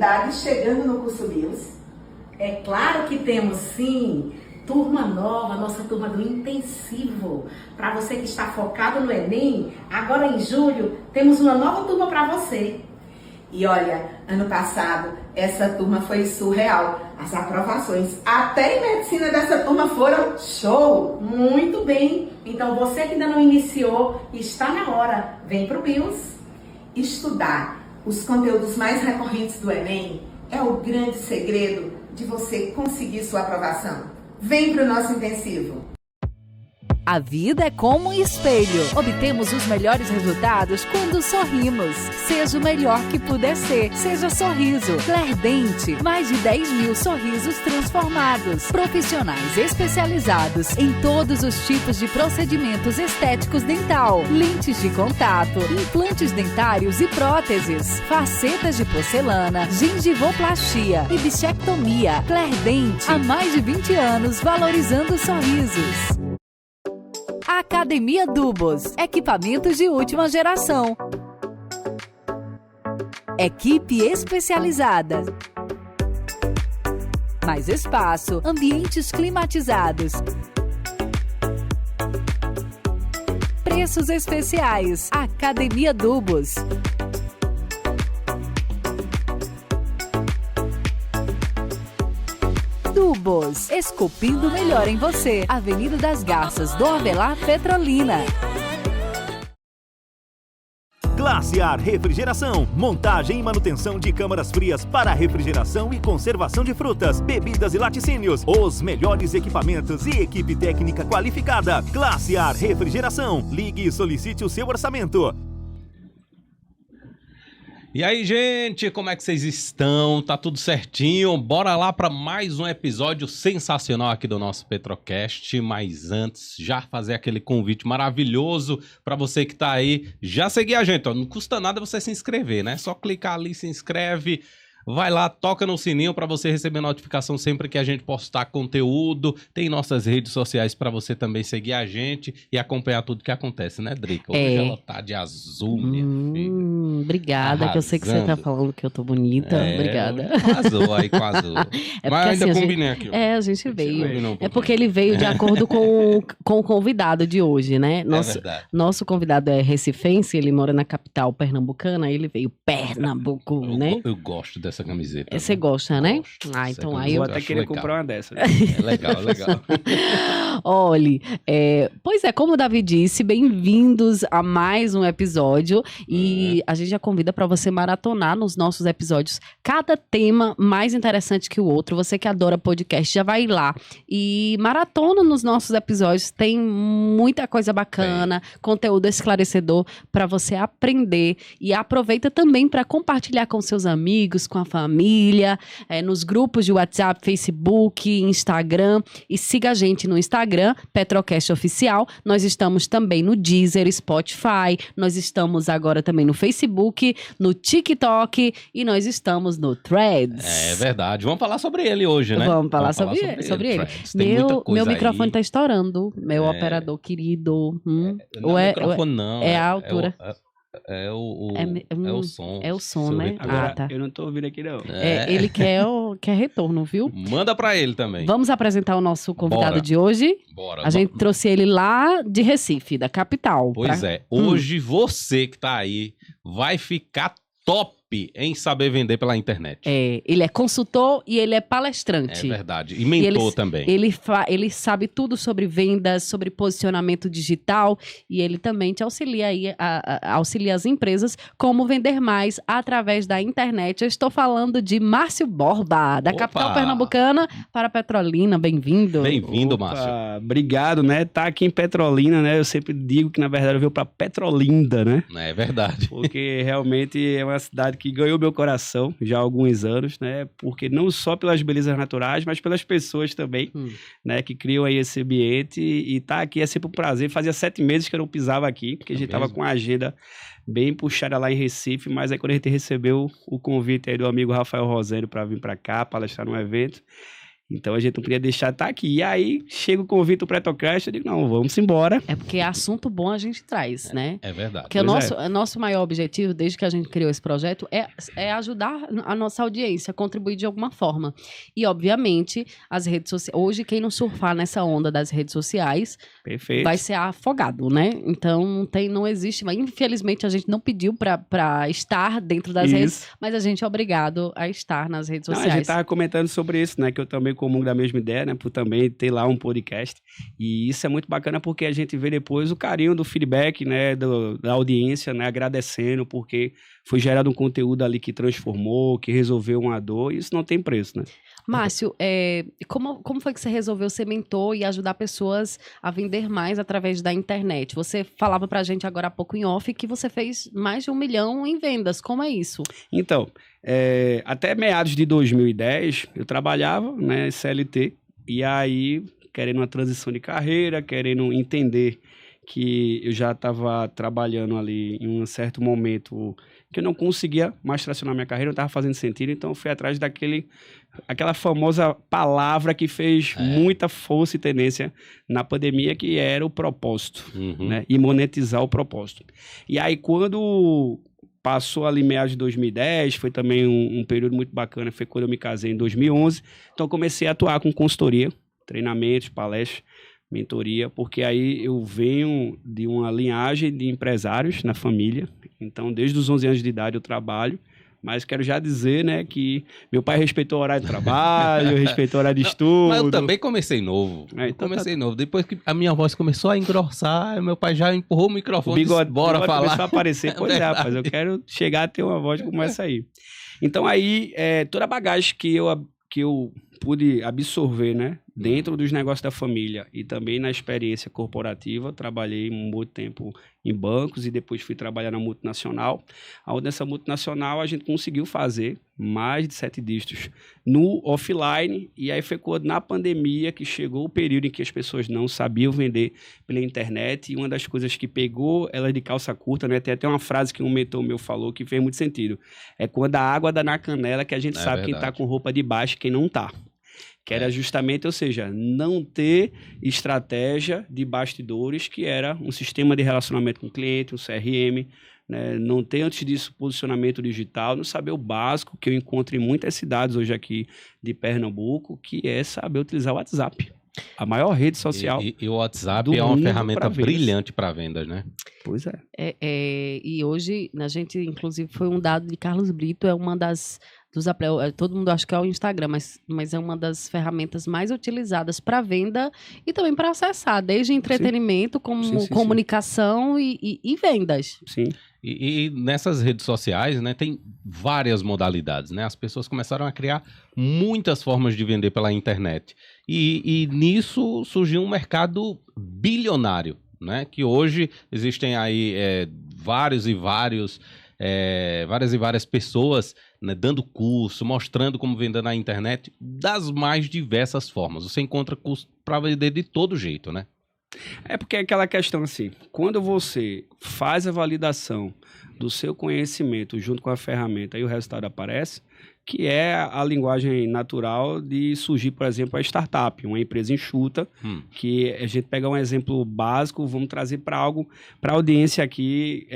novidades chegando no curso BIOS. É claro que temos sim turma nova, nossa turma do intensivo. Para você que está focado no Enem, agora em julho temos uma nova turma para você. E olha, ano passado essa turma foi surreal. As aprovações até em medicina dessa turma foram show, muito bem. Então você que ainda não iniciou, está na hora. Vem para o BIOS. Estudar os conteúdos mais recorrentes do Enem é o grande segredo de você conseguir sua aprovação. Vem para o nosso intensivo. A vida é como um espelho. Obtemos os melhores resultados quando sorrimos. Seja o melhor que puder ser. Seja Sorriso. Clardente. Mais de 10 mil sorrisos transformados. Profissionais especializados em todos os tipos de procedimentos estéticos dental. Lentes de contato. Implantes dentários e próteses. Facetas de porcelana. Gengivoplastia e bichectomia. Clardente. Há mais de 20 anos valorizando sorrisos. Academia Dubos, equipamentos de última geração. Equipe especializada. Mais espaço, ambientes climatizados. Preços especiais. Academia Dubos. Dubos, esculpindo melhor em você. Avenida das Garças, do Avelar, Petrolina. Glaciar Refrigeração, montagem e manutenção de câmaras frias para refrigeração e conservação de frutas, bebidas e laticínios. Os melhores equipamentos e equipe técnica qualificada. Glaciar Refrigeração. Ligue e solicite o seu orçamento. E aí, gente, como é que vocês estão? Tá tudo certinho? Bora lá para mais um episódio sensacional aqui do nosso Petrocast. Mas antes, já fazer aquele convite maravilhoso para você que tá aí, já seguir a gente. Ó. Não custa nada você se inscrever, né? Só clicar ali, se inscreve. Vai lá, toca no sininho para você receber notificação sempre que a gente postar conteúdo. Tem nossas redes sociais para você também seguir a gente e acompanhar tudo que acontece, né, Drica? Hoje ela tá de azul, minha filha. Obrigada, Arrasando. que eu sei que você tá falando que eu tô bonita. Obrigada. Azul aí com azul. É Mas ainda assim, combinei aqui. Ó. A gente veio. É porque ele veio de acordo com o convidado de hoje, né? Nosso convidado é recifense, ele mora na capital pernambucana, ele veio Pernambuco, né? Eu gosto dessa camiseta. Você gosta, né? Gosto. Então aí eu vou até querer comprar uma dessa. É legal, legal. Olha, pois é, como o Davi disse, bem-vindos a mais um episódio e a gente já convida para você maratonar nos nossos episódios cada tema mais interessante que o outro. Você que adora podcast, já vai lá e maratona nos nossos episódios, tem muita coisa bacana, conteúdo esclarecedor para você aprender e aproveita também para compartilhar com seus amigos, com a família, nos grupos de WhatsApp, Facebook, Instagram e siga a gente no Instagram, Petrocast Oficial. Nós estamos também no Deezer, Spotify, nós estamos agora também no Facebook, no TikTok e nós estamos no Threads. É verdade. Vamos falar sobre ele hoje, né? Vamos falar sobre ele. Meu microfone tá estourando, meu operador querido. Não é microfone, não. É a altura. É o som. É o som, né? Agora, tá. eu não tô ouvindo aqui, não. Ele quer retorno, viu? Manda pra ele também. Vamos apresentar o nosso convidado de hoje? Bora. A gente trouxe ele lá de Recife, da capital. Pois hoje você que tá aí vai ficar top em saber vender pela internet. Ele é consultor e ele é palestrante. É verdade. E mentor também. Ele sabe tudo sobre vendas, sobre posicionamento digital e ele também te auxilia aí, auxilia as empresas como vender mais através da internet. Eu estou falando de Márcio Borba, da capital pernambucana para Petrolina. Bem-vindo. Bem-vindo, Márcio. Obrigado, né? Tá aqui em Petrolina, né? Eu sempre digo que, na verdade, eu venho para Petrolinda, né? É verdade. Porque realmente é uma cidade que ganhou meu coração já há alguns anos, né? Porque não só pelas belezas naturais, mas pelas pessoas também, né? Que criam aí esse ambiente e tá aqui é sempre um prazer. Fazia 7 meses que eu não pisava aqui, porque a gente tava com a agenda bem puxada lá em Recife, mas aí quando a gente recebeu o convite aí do amigo Rafael Rosendo para vir para cá, palestrar num evento, Então a gente não podia deixar de estar aqui. E aí chega o convite do Pretocast, eu digo, não, vamos embora. É porque assunto bom a gente traz, né? É verdade. Porque o nosso maior objetivo, desde que a gente criou esse projeto, é ajudar a nossa audiência, contribuir de alguma forma. E, obviamente, as redes sociais... Hoje, quem não surfar nessa onda das redes sociais Perfeito. vai ser afogado, né? Então, não existe... Mas, infelizmente, a gente não pediu pra estar dentro das redes, mas a gente é obrigado a estar nas redes sociais. A gente tava comentando sobre isso, né? Que eu também comungo da mesma ideia, né? Por também ter lá um podcast. E isso é muito bacana porque a gente vê depois o carinho do feedback, né? Da audiência, né? Agradecendo porque foi gerado um conteúdo ali que transformou, que resolveu uma dor. E isso não tem preço, né? Márcio, como foi que você resolveu ser mentor e ajudar pessoas a vender mais através da internet? Você falava pra gente agora há pouco em off que você fez mais de 1 milhão em vendas. Como é isso? Então, até meados de 2010, eu trabalhava, né, CLT, e aí, querendo uma transição de carreira, querendo entender que eu já estava trabalhando ali em um certo momento que eu não conseguia mais tracionar minha carreira, não estava fazendo sentido, então eu fui atrás aquela famosa palavra que fez muita força e tendência na pandemia, que era o propósito, né? E monetizar o propósito. E aí, quando passou ali meados de 2010, foi também um período muito bacana, foi quando eu me casei em 2011, então comecei a atuar com consultoria, treinamentos, palestras, mentoria, porque aí eu venho de uma linhagem de empresários na família, então desde os 11 anos de idade eu trabalho, mas quero já dizer, né, que meu pai respeitou o horário de trabalho, respeitou o horário de estudo. Mas eu também comecei novo. Novo. Depois que a minha voz começou a engrossar, meu pai já empurrou o microfone e disse, bora falar. Começou a aparecer. Pois é, rapaz, eu quero chegar a ter uma voz como essa aí. Então aí, toda a bagagem que eu pude absorver, né, dentro dos negócios da família e também na experiência corporativa, trabalhei muito tempo em bancos e depois fui trabalhar na multinacional. Onde nessa multinacional a gente conseguiu fazer mais de 7 dígitos no offline, e aí foi quando na pandemia que chegou o período em que as pessoas não sabiam vender pela internet, e uma das coisas que pegou elas de calça curta, né, tem até uma frase que um mentor meu falou que fez muito sentido, é quando a água dá na canela que a gente sabe quem tá com roupa de baixo e quem não tá. Que era justamente, ou seja, não ter estratégia de bastidores, que era um sistema de relacionamento com o cliente, um CRM, né? Não ter, antes disso, posicionamento digital, não saber o básico, que eu encontro em muitas cidades hoje aqui de Pernambuco, que é saber utilizar o WhatsApp. A maior rede social. E o WhatsApp é uma ferramenta brilhante para vendas, né? Pois é. E hoje, a gente, inclusive, foi um dado de Carlos Brito, é uma das... todo mundo acha que é o Instagram, mas é uma das ferramentas mais utilizadas para venda e também para acessar, desde entretenimento, como comunicação e vendas. Sim. E nessas redes sociais, né, tem várias modalidades, né? As pessoas começaram a criar muitas formas de vender pela internet. E nisso surgiu um mercado bilionário, né? Que hoje existem aí várias e várias pessoas, né, dando curso, mostrando como vender na internet das mais diversas formas. Você encontra curso para vender de todo jeito, né? É porque é aquela questão assim, quando você faz a validação do seu conhecimento junto com a ferramenta e o resultado aparece, que é a linguagem natural de surgir, por exemplo, a startup, uma empresa enxuta, que a gente pega um exemplo básico, vamos trazer para algo, para a audiência aqui,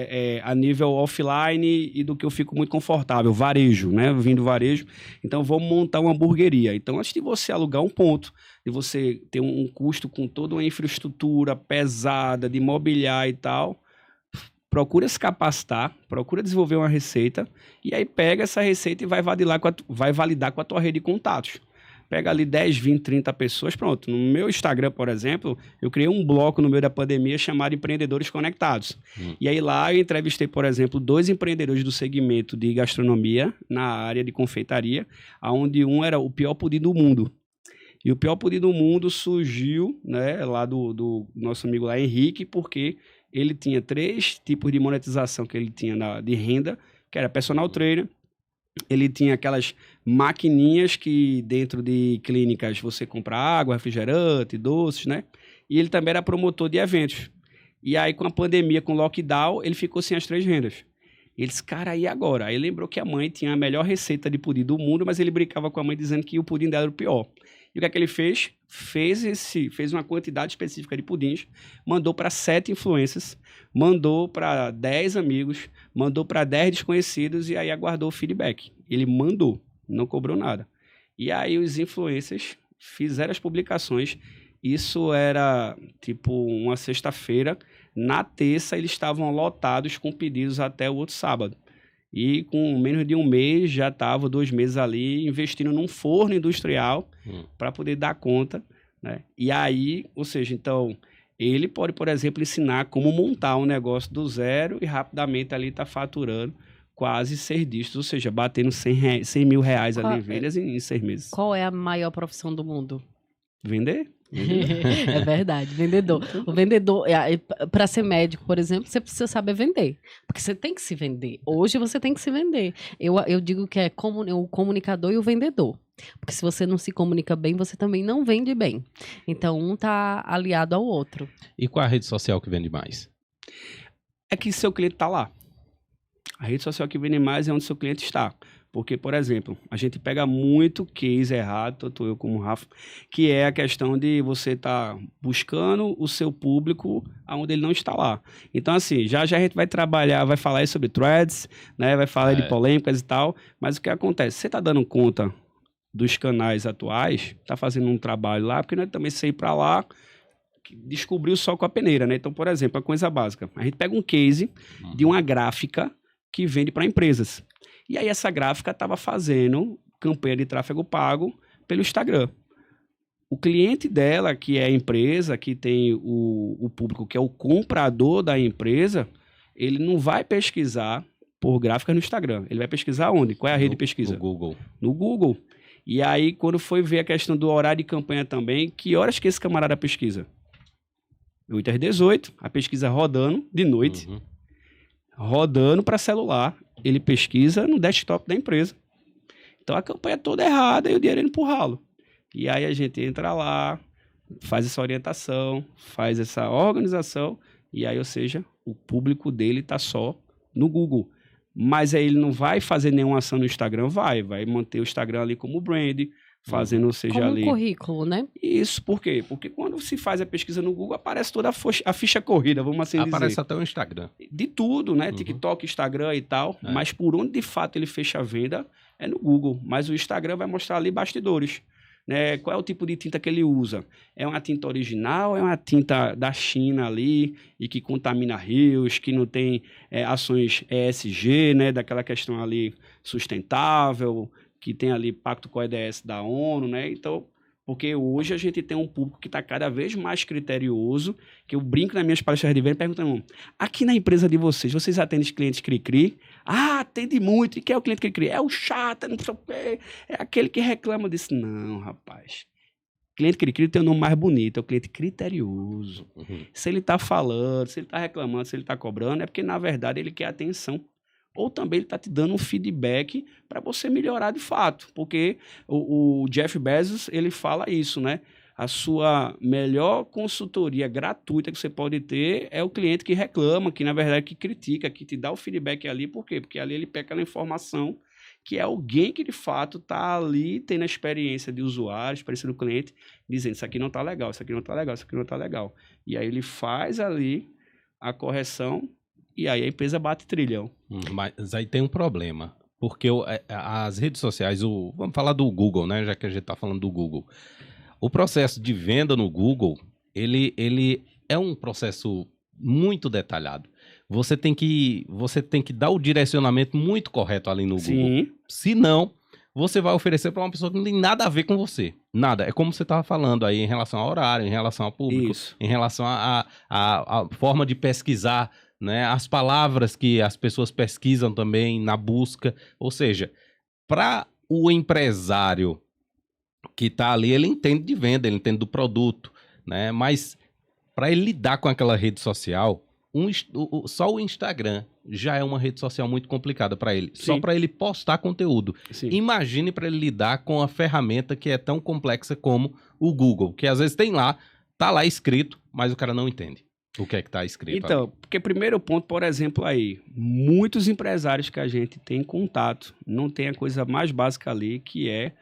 a nível offline e do que eu fico muito confortável, varejo, né? Vindo varejo, então vamos montar uma hamburgueria. Então, antes de você alugar um ponto, de você ter um custo com toda uma infraestrutura pesada, de mobiliar e tal, procura se capacitar, procura desenvolver uma receita e aí pega essa receita e vai validar com a tua rede de contatos. Pega ali 10, 20, 30 pessoas, pronto. No meu Instagram, por exemplo, eu criei um bloco no meio da pandemia chamado Empreendedores Conectados. E aí lá eu entrevistei, por exemplo, 2 empreendedores do segmento de gastronomia na área de confeitaria, onde um era o pior pudim do mundo. E o pior pudim do mundo surgiu, né, lá do nosso amigo lá, Henrique, porque ele tinha 3 tipos de monetização que ele tinha de renda, que era personal trainer, ele tinha aquelas maquininhas que dentro de clínicas você compra água, refrigerante, doces, né? E ele também era promotor de eventos. E aí com a pandemia, com o lockdown, ele ficou sem as 3 rendas. Ele disse, cara, e agora? Aí lembrou que a mãe tinha a melhor receita de pudim do mundo, mas ele brincava com a mãe dizendo que o pudim dela era o pior. E o que é que ele fez? Fez uma quantidade específica de pudins, mandou para 7 influencers, mandou para 10 amigos, mandou para 10 desconhecidos e aí aguardou o feedback. Ele mandou, não cobrou nada. E aí os influencers fizeram as publicações. Isso era tipo uma sexta-feira. Na terça eles estavam lotados com pedidos até o outro sábado. E com menos de um mês, já estava 2 meses ali investindo num forno industrial para poder dar conta, né? E aí, ou seja, então, ele pode, por exemplo, ensinar como montar um negócio do zero e rapidamente ali tá faturando quase 6 dígitos, ou seja, batendo 100 mil reais ali em vendas em 6 meses. Qual é a maior profissão do mundo? Vender? É verdade, vendedor. O vendedor, para ser médico, por exemplo, você precisa saber vender. Porque você tem que se vender. Hoje você tem que se vender. Eu digo que é o comunicador e o vendedor. Porque se você não se comunica bem, você também não vende bem. Então, um tá aliado ao outro. E qual é a rede social que vende mais? É que seu cliente tá lá. A rede social que vende mais é onde seu cliente está. Porque, por exemplo, a gente pega muito case errado, tanto eu como o Rafa, que é a questão de você estar buscando o seu público onde ele não está lá. Então, assim, já a gente vai trabalhar, vai falar aí sobre threads, né? Vai falar de polêmicas e tal, mas o que acontece? Você está dando conta dos canais atuais, está fazendo um trabalho lá, porque nós também sei para lá, descobriu só com a peneira, né? Então, por exemplo, a coisa básica. A gente pega um case de uma gráfica que vende para empresas. E aí essa gráfica estava fazendo campanha de tráfego pago pelo Instagram. O cliente dela, que é a empresa, que tem o público, que é o comprador da empresa, ele não vai pesquisar por gráficas no Instagram. Ele vai pesquisar onde? Qual é a rede de pesquisa? No Google. No Google. E aí, quando foi ver a questão do horário de campanha também, que horas que esse camarada pesquisa? 8 às 18, a pesquisa rodando de noite, rodando para celular. Ele pesquisa no desktop da empresa. Então a campanha é toda errada e o dinheiro indo pro ralo. E aí a gente entra lá, faz essa orientação, faz essa organização, e aí, ou seja, o público dele tá só no Google. Mas aí ele não vai fazer nenhuma ação no Instagram, vai manter o Instagram ali como brand, fazendo, ou seja, como ali... um currículo, né? Isso, por quê? Porque quando se faz a pesquisa no Google, aparece toda a ficha corrida, vamos assim dizer. Aparece até o Instagram. De tudo, né? TikTok, Instagram e tal. Mas por onde, de fato, ele fecha a venda é no Google. Mas o Instagram vai mostrar ali bastidores. Né? Qual é o tipo de tinta que ele usa? É uma tinta original, é uma tinta da China ali e que contamina rios, que não tem ações ESG, né? Daquela questão ali sustentável, que tem ali pacto com a ODS da ONU, né? Então, porque hoje a gente tem um público que está cada vez mais criterioso, que eu brinco nas minhas palestras de venda perguntando, aqui na empresa de vocês atendem clientes cri-cri? Ah, atende muito. E quem é o cliente cri-cri? É o chato, não sei o quê, é aquele que reclama. Eu disse, não, rapaz. Cliente cri-cri tem um nome mais bonito, é o cliente criterioso. Se ele está falando, se ele está reclamando, se ele está cobrando, é porque, na verdade, ele quer atenção. Ou também ele está te dando um feedback para você melhorar de fato. Porque o Jeff Bezos, ele fala isso, né? A sua melhor consultoria gratuita que você pode ter é o cliente que reclama, que na verdade que critica, que te dá o feedback ali. Por quê? Porque ali ele pega aquela informação que é alguém que de fato está ali tendo a experiência de usuário, experiência do cliente, dizendo isso aqui não está legal, isso aqui não está legal, isso aqui não está legal. E aí ele faz ali a correção e aí a empresa bate trilhão. Mas aí tem um problema, porque as redes sociais, vamos falar do Google, né? Já que a gente está falando do Google. O processo de venda no Google, ele é um processo muito detalhado. Você tem que dar o direcionamento muito correto ali no Google. Senão, você vai oferecer para uma pessoa que não tem nada a ver com você. Nada. É como você estava falando aí em relação ao horário, em relação ao público, em relação à forma de pesquisar, né? As palavras que as pessoas pesquisam também na busca. Ou seja, para o empresário que está ali, ele entende de venda, ele entende do produto, né? Mas para ele lidar com aquela rede social, só o Instagram já é uma rede social muito complicada para ele. Sim. Só para ele postar conteúdo. Sim. Imagine para ele lidar com a ferramenta que é tão complexa como o Google, que às vezes tá lá escrito, mas o cara não entende. O que é que está escrito Então, ali? porque primeiro ponto, por exemplo, aí, muitos empresários que a gente tem contato não tem a coisa mais básica ali, que é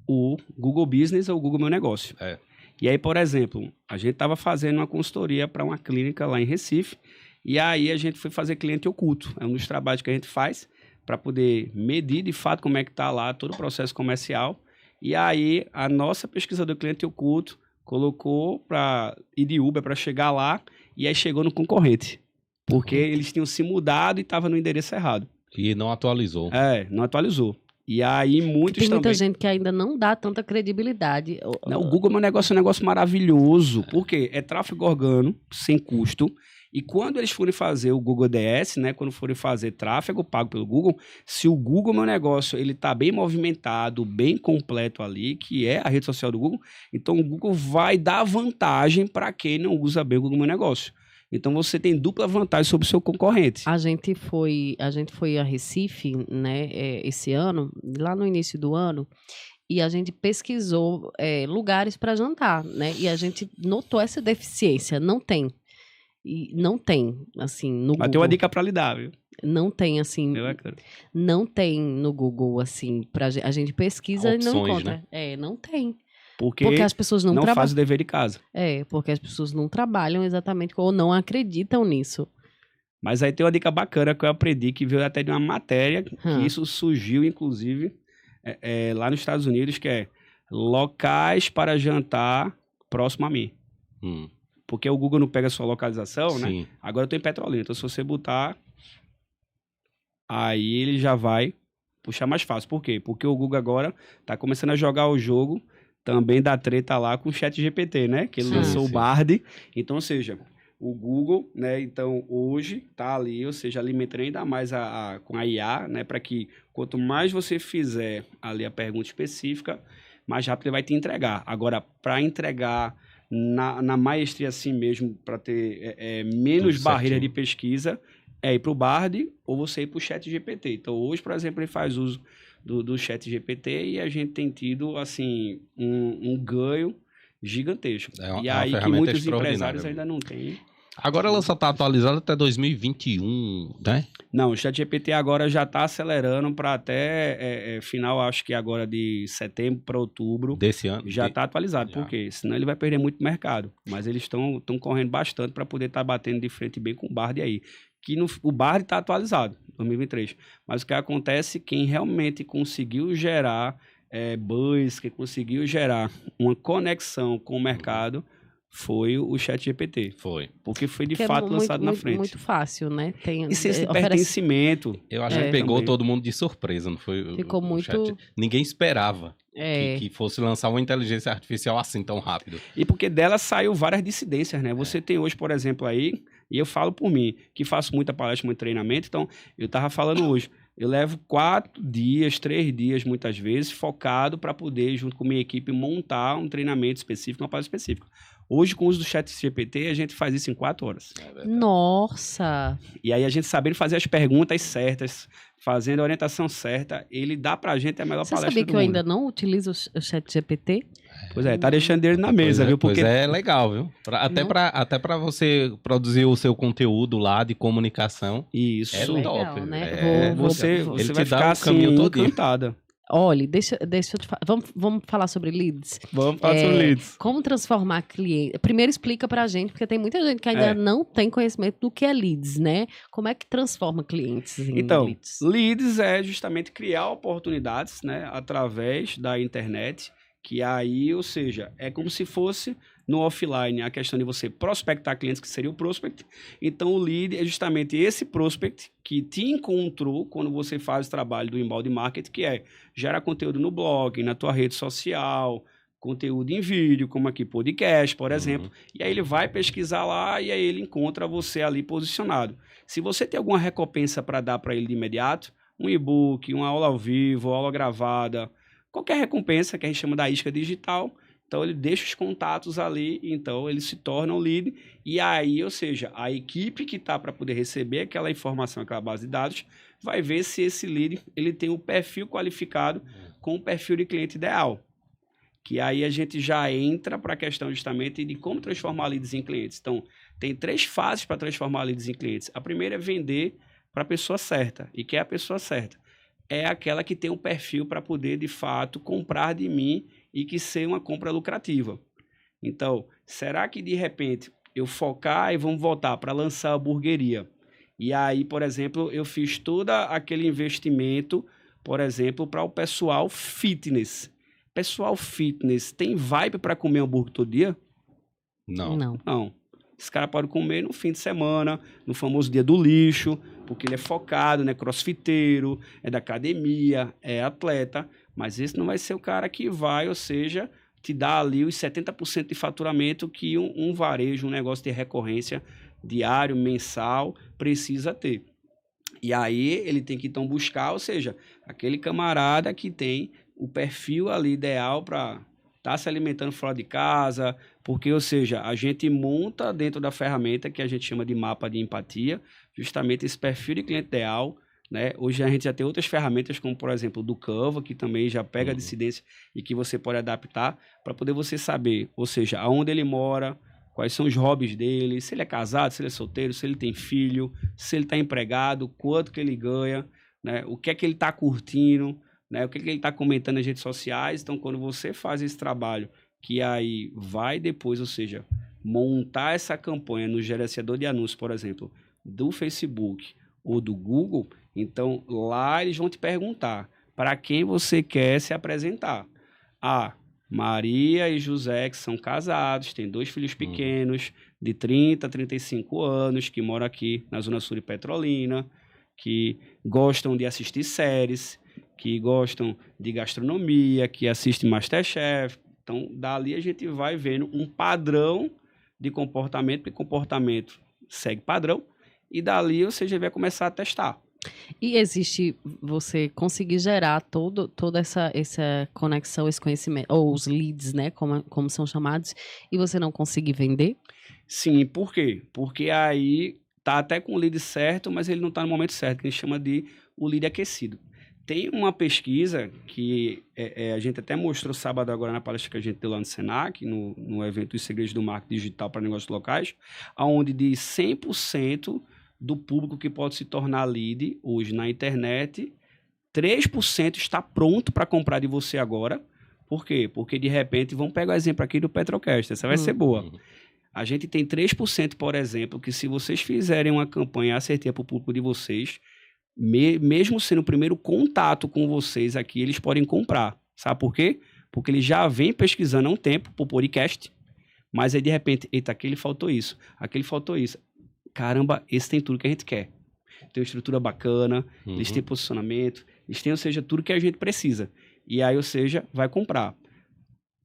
o Google Business ou o Google Meu Negócio. É. E aí, por exemplo, a gente estava fazendo uma consultoria para uma clínica lá em Recife, e aí a gente foi fazer cliente oculto. É um dos trabalhos que a gente faz para poder medir de fato como é que está lá todo o processo comercial. E aí a nossa pesquisadora cliente oculto colocou para ir de Uber para chegar lá, e aí chegou no concorrente. Porque eles tinham se mudado e estava no endereço errado. E não atualizou. Não atualizou. E aí muitos Tem muita também... gente que ainda não dá tanta credibilidade. Não, o Google é um negócio maravilhoso, porque é tráfego orgânico, sem custo, e quando eles forem fazer o Google DS, né, quando forem fazer tráfego pago pelo Google, se o Google Meu Negócio ele tá bem movimentado, bem completo ali, que é a rede social do Google, então o Google vai dar vantagem para quem não usa bem o Google Meu Negócio. Então você tem dupla vantagem sobre o seu concorrente. A gente foi a Recife, né, esse ano, lá no início do ano, e a gente pesquisou lugares para jantar, né? E a gente notou essa deficiência. Não tem. E não tem, assim, no Mas Google. tem uma dica para lhe dar, viu? Não tem, assim, não tem no Google, assim, a gente pesquisa Opções, e não encontra. né? Não tem. Porque as pessoas não faz o dever de casa. porque as pessoas não trabalham exatamente ou não acreditam nisso. Mas aí tem uma dica bacana que eu aprendi, que veio até de uma matéria, que isso surgiu, inclusive, lá nos Estados Unidos, que é locais para jantar próximo a mim. Porque o Google não pega a sua localização, Sim. né? Agora eu tô em Petrolina, então se você botar, aí ele já vai puxar mais fácil. Por quê? Porque o Google agora tá começando a jogar o jogo também da treta lá com o ChatGPT, né? Que ele lançou o Bard. Então, ou seja, o Google, né? Então, hoje tá ali, ou seja, alimentando ainda mais com a IA, né? Para que quanto mais você fizer ali a pergunta específica, mais rápido ele vai te entregar. Agora, para entregar na maestria assim mesmo, para ter menos barreira de pesquisa, é ir para o Bard ou você ir para o ChatGPT. Então, hoje, por exemplo, ele faz uso do ChatGPT e a gente tem tido, assim, um ganho gigantesco. E aí que muitos empresários ainda não têm. Agora ela só está atualizada até 2021, né? Não, o ChatGPT agora já está acelerando para até final, acho que agora de setembro para outubro. Desse ano? Já está atualizado. Por quê? Senão ele vai perder muito mercado. Mas eles estão correndo bastante para poder estar batendo de frente bem com o Bard aí. O Bard está atualizado, 2023. Mas o que acontece, quem realmente conseguiu gerar buzz, quem conseguiu gerar uma conexão com o mercado, foi o ChatGPT. Foi. Porque foi de fato lançado na frente. Muito fácil, né? E sem esse pertencimento. Eu acho que pegou todo mundo de surpresa, não foi? Ficou muito... Ninguém esperava que fosse lançar uma inteligência artificial assim tão rápido. E porque dela saiu várias dissidências, né? Você tem hoje, por exemplo, aí, e eu falo por mim, que faço muita palestra, muito treinamento, então eu tava falando hoje, eu levo 4 dias, 3 dias, muitas vezes, focado para poder, junto com minha equipe, montar um treinamento específico, uma palestra específica. Hoje, com o uso do ChatGPT, a gente faz isso em 4 horas. Nossa! E aí a gente sabendo fazer as perguntas certas, fazendo a orientação certa, ele dá pra gente a melhor palestra do mundo. Você sabia que eu ainda não utilizo o ChatGPT? Pois tá deixando ele na mesa, viu? Porque é legal, viu? Até pra você produzir o seu conteúdo lá de comunicação. Isso. É legal, top. né? Você ele vai te dá ficar o caminho todo encantada. Olha, deixa eu te falar. Vamos falar sobre leads? Vamos falar sobre leads. Como transformar cliente? Primeiro explica pra gente, porque tem muita gente que ainda não tem conhecimento do que é leads, né? Como é que transforma clientes em leads? Leads é justamente criar oportunidades, né? Através da internet, que aí, ou seja, é como se fosse no offline a questão de você prospectar clientes, que seria o prospect. Então, o lead é justamente esse prospect que te encontrou quando você faz o trabalho do inbound marketing, que é gerar conteúdo no blog, na tua rede social, conteúdo em vídeo, como aqui podcast, por exemplo. E aí ele vai pesquisar lá e aí ele encontra você ali posicionado. Se você tem alguma recompensa para dar para ele de imediato, um e-book, uma aula ao vivo, aula gravada, qualquer recompensa que a gente chama da isca digital, então ele deixa os contatos ali, então ele se torna um lead, e aí, ou seja, a equipe que está para poder receber aquela informação, aquela base de dados, vai ver se esse lead ele tem um perfil qualificado com o perfil de cliente ideal. que aí a gente já entra para a questão justamente de como transformar leads em clientes. Então, tem 3 fases para transformar leads em clientes. A primeira é vender para a pessoa certa. E quem é a pessoa certa? É aquela que tem um perfil para poder, de fato, comprar de mim e que seja uma compra lucrativa. Então, será que, de repente, eu focar e vamos voltar para lançar a hamburgueria? E aí, por exemplo, eu fiz todo aquele investimento, por exemplo, para o pessoal fitness. Pessoal fitness tem vibe para comer hambúrguer todo dia? Não. Não. Esse cara pode comer no fim de semana, no famoso dia do lixo, porque ele é focado, né? Crossfiteiro, é da academia, é atleta. Mas esse não vai ser o cara que vai, ou seja, te dar ali os 70% de faturamento que um varejo, um negócio de recorrência diário, mensal, precisa ter. E aí ele tem que então buscar, ou seja, aquele camarada que tem o perfil ali ideal para estar se alimentando fora de casa, porque, ou seja, a gente monta dentro da ferramenta que a gente chama de mapa de empatia, justamente esse perfil de cliente ideal, né? Hoje a gente já tem outras ferramentas, como por exemplo do Canva, que também já pega a dissidência e que você pode adaptar para poder você saber, ou seja, aonde ele mora, quais são os hobbies dele, se ele é casado, se ele é solteiro, se ele tem filho, se ele está empregado, quanto que ele ganha, né? O que é que ele está curtindo, né? O que é que ele está comentando nas redes sociais. Então, quando você faz esse trabalho, que aí vai depois, ou seja, montar essa campanha no gerenciador de anúncios, por exemplo, do Facebook ou do Google, então lá eles vão te perguntar para quem você quer se apresentar. Maria e José, que são casados, têm 2 filhos pequenos, de 30 a 35 anos, que moram aqui na Zona Sul de Petrolina, que gostam de assistir séries, que gostam de gastronomia, que assistem MasterChef. Então, dali a gente vai vendo um padrão de comportamento, porque comportamento segue padrão, e dali você já vai começar a testar. E existe você conseguir gerar toda essa conexão, esse conhecimento, ou os leads, né, como são chamados, e você não conseguir vender? Sim, por quê? Porque aí tá até com o lead certo, mas ele não está no momento certo, que a gente chama de o lead aquecido. Tem uma pesquisa que a gente até mostrou sábado agora na palestra que a gente deu lá no Senac, no evento Os Segredos do Marketing Digital para Negócios Locais, onde de 100% do público que pode se tornar lead hoje na internet, 3% está pronto para comprar de você agora. Por quê? Porque, de repente, vamos pegar o exemplo aqui do Petrocast, essa vai ser boa. A gente tem 3%, por exemplo, que se vocês fizerem uma campanha assertiva para o público de vocês, mesmo sendo o primeiro contato com vocês aqui, eles podem comprar. Sabe por quê? Porque ele já vem pesquisando há um tempo por podcast, mas aí, de repente, eita, aquele faltou isso, aquele faltou isso. Caramba, esse tem tudo que a gente quer. Tem uma estrutura bacana, eles têm posicionamento, eles têm, ou seja, tudo que a gente precisa. E aí, ou seja, vai comprar.